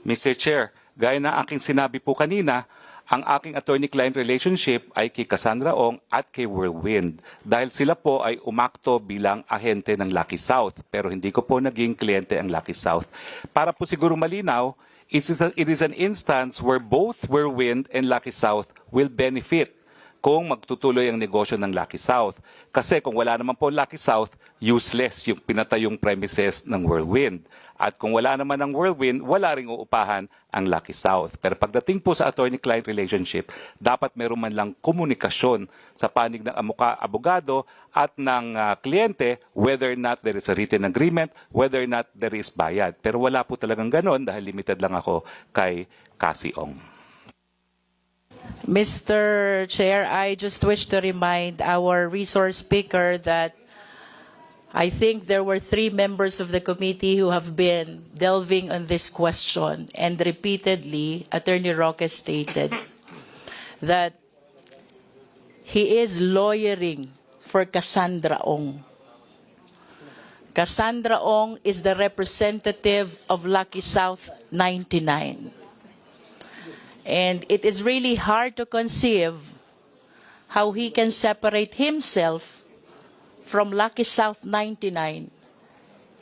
Speaker 3: Mr. Chair, gaya na aking sinabi po kanina, ang aking attorney-client relationship ay kay Cassandra Ong at kay Whirlwind dahil sila po ay umakto bilang ahente ng Lucky South pero hindi ko po naging kliyente ang Lucky South. Para po siguro malinaw, it is an instance where both Whirlwind and Lucky South will benefit kung magtutuloy ang negosyo ng Lucky South. Kasi kung wala naman po Lucky South, useless yung pinatayong premises ng Whirlwind. At kung wala naman ang Whirlwind, wala ring uupahan ang Lucky South. Pero pagdating po sa attorney-client relationship, dapat meron man lang komunikasyon sa panig ng abogado at ng kliyente whether or not there is a written agreement, whether or not there is bayad. Pero wala po talagang ganon dahil limited lang ako kay Cassie Ong.
Speaker 1: Mr. Chair, I just wish to remind our resource speaker that I think there were 3 members of the committee who have been delving on this question, and repeatedly, Attorney Roque stated that he is lawyering for Cassandra Ong. Cassandra Ong is the representative of Lucky South 99. And it is really hard to conceive how he can separate himself from Lucky South 99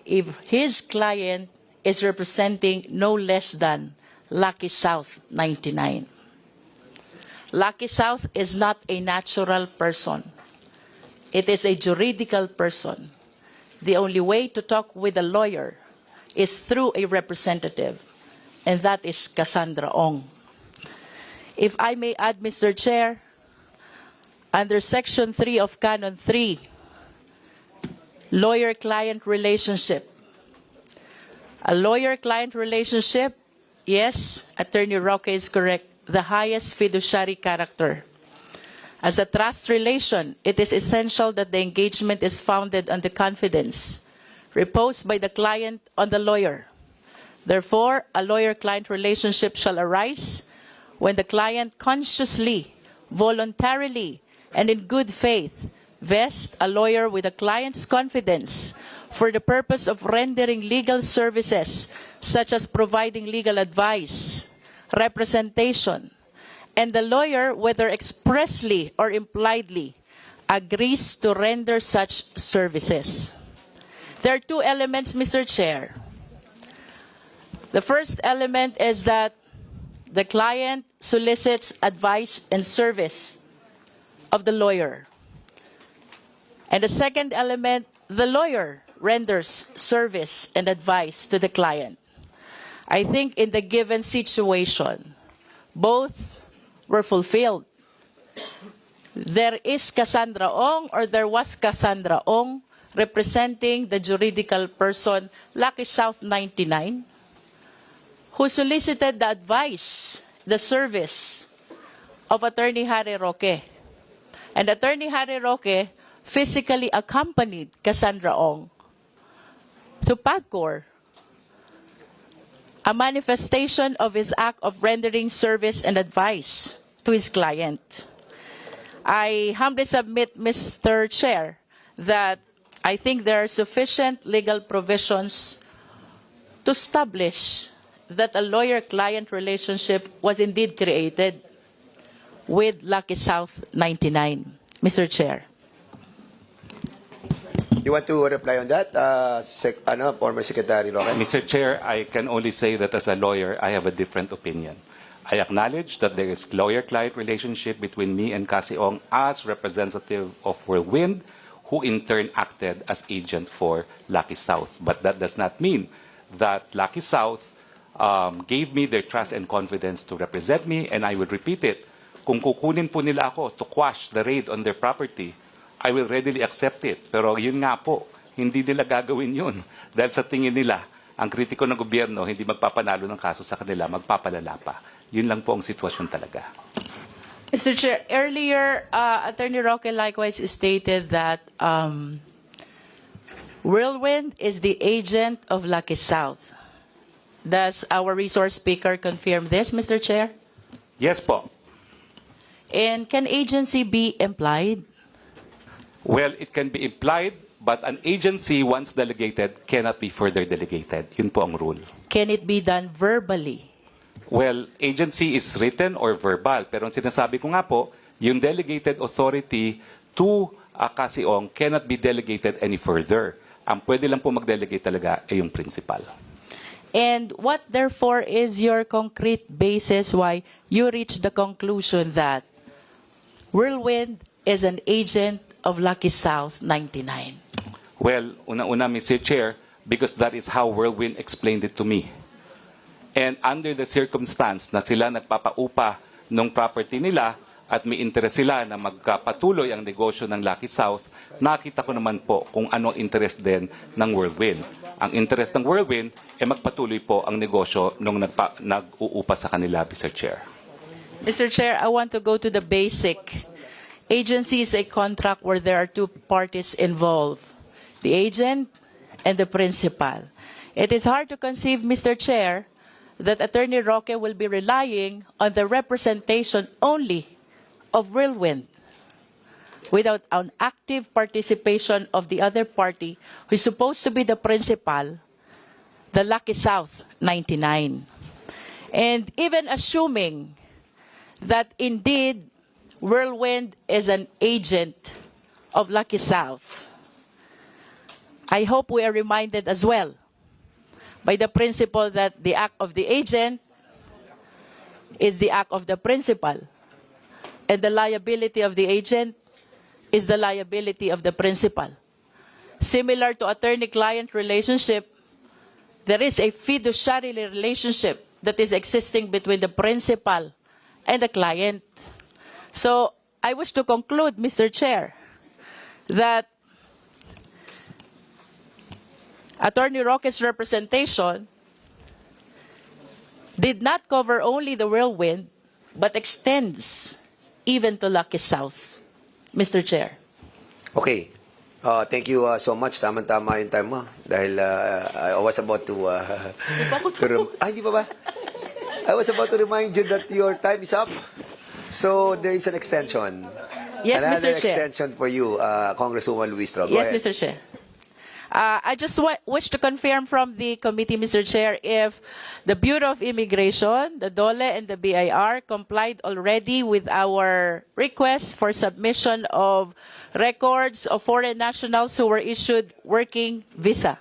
Speaker 1: if his client is representing no less than Lucky South 99. Lucky South is not a natural person. It is a juridical person. The only way to talk with a lawyer is through a representative, and that is Cassandra Ong. If I may add, Mr. Chair, under Section 3 of Canon 3, lawyer-client relationship. A lawyer-client relationship, yes, Attorney Roque is correct, the highest fiduciary character. As a trust relation, it is essential that the engagement is founded on the confidence reposed by the client on the lawyer. Therefore, a lawyer-client relationship shall arise when the client consciously, voluntarily, and in good faith vests a lawyer with the client's confidence for the purpose of rendering legal services such as providing legal advice, representation, and the lawyer, whether expressly or impliedly, agrees to render such services. There are 2 elements, Mr. Chair. The first element is that the client solicits advice and service of the lawyer. And the second element, the lawyer renders service and advice to the client. I think in the given situation, both were fulfilled. There is Cassandra Ong, or there was Cassandra Ong, representing the juridical person Lucky South 99, who solicited the advice, the service of Attorney Harry Roque. And Attorney Harry Roque physically accompanied Cassandra Ong to PAGCOR, a manifestation of his act of rendering service and advice to his client. I humbly submit, Mr. Chair, that I think there are sufficient legal provisions to establish that a lawyer-client relationship was indeed created with Lucky South 99. Mr. Chair.
Speaker 2: You want to reply on that, former Secretary Roque?
Speaker 3: Mr. Chair, I can only say that as a lawyer, I have a different opinion. I acknowledge that there is lawyer-client relationship between me and Cassie Ong as representative of Whirlwind, who in turn acted as agent for Lucky South. But that does not mean that Lucky South gave me their trust and confidence to represent me, and I will repeat it. Kung kukunin po nila ako to quash the raid on their property, I will readily accept it. Pero yun nga po, hindi nila gagawin yun. Dahil sa tingin nila, ang kritiko ng gobyerno, hindi magpapanalo ng kaso sa kanila, magpapalala pa. Yun lang po ang sitwasyon talaga.
Speaker 1: Mr. Chair, earlier, Attorney Roque likewise stated that Whirlwind is the agent of Lucky South. Does our resource speaker confirm this, Mr. Chair?
Speaker 3: Yes po.
Speaker 1: And can agency be implied?
Speaker 3: Well, it can be implied, but an agency once delegated cannot be further delegated. Yun po ang rule.
Speaker 1: Can it be done verbally?
Speaker 3: Well, agency is written or verbal. Pero ang sinasabi ko nga po, yung delegated authority to Cassie Ong cannot be delegated any further. Ang pwede lang po mag-delegate talaga ay yung principal.
Speaker 1: And what, therefore, is your concrete basis why you reach the conclusion that Whirlwind is an agent of Lucky South 99?
Speaker 3: Well, una-una, Mr. Chair, because that is how Whirlwind explained it to me. And under the circumstance na sila nagpapaupa ng property nila at may interest sila na magkapatuloy ang negosyo ng Lucky South, nakita ko naman po kung ano ang interest din ng Whirlwind. Ang interest ng Whirlwind ay magpatuloy po ang negosyo nung nag-uupa sa kanila, Mr. Chair.
Speaker 1: Mr. Chair, I want to go to the basic. Agency is a contract where there are two parties involved, the agent and the principal. It is hard to conceive, Mr. Chair, that Attorney Roque will be relying on the representation only of Whirlwind without an active participation of the other party who is supposed to be the principal, the Lucky South 99. And even assuming that indeed Whirlwind is an agent of Lucky South, I hope we are reminded as well by the principle that the act of the agent is the act of the principal, and the liability of the agent is the liability of the principal. Similar to attorney-client relationship, there is a fiduciary relationship that is existing between the principal and the client. So I wish to conclude, Mr. Chair, that Attorney Roque's representation did not cover only the Whirlwind, but extends even to Lucky South. Mr. Chair.
Speaker 2: Okay. Thank you so much. Tama-tama yung time mo. Dahil I was about to... Hindi pa ba? I was about to remind you that your time is up. So there is an extension.
Speaker 1: Yes,
Speaker 2: Another
Speaker 1: Mr. Chair.
Speaker 2: extension for you, Congresswoman Luis Tro. Go
Speaker 1: Yes,
Speaker 2: ahead.
Speaker 1: Mr. Chair. I just wish to confirm from the committee, Mr. Chair, if the Bureau of Immigration, the DOLE, and the BIR complied already with our request for submission of records of foreign nationals who were issued working visa.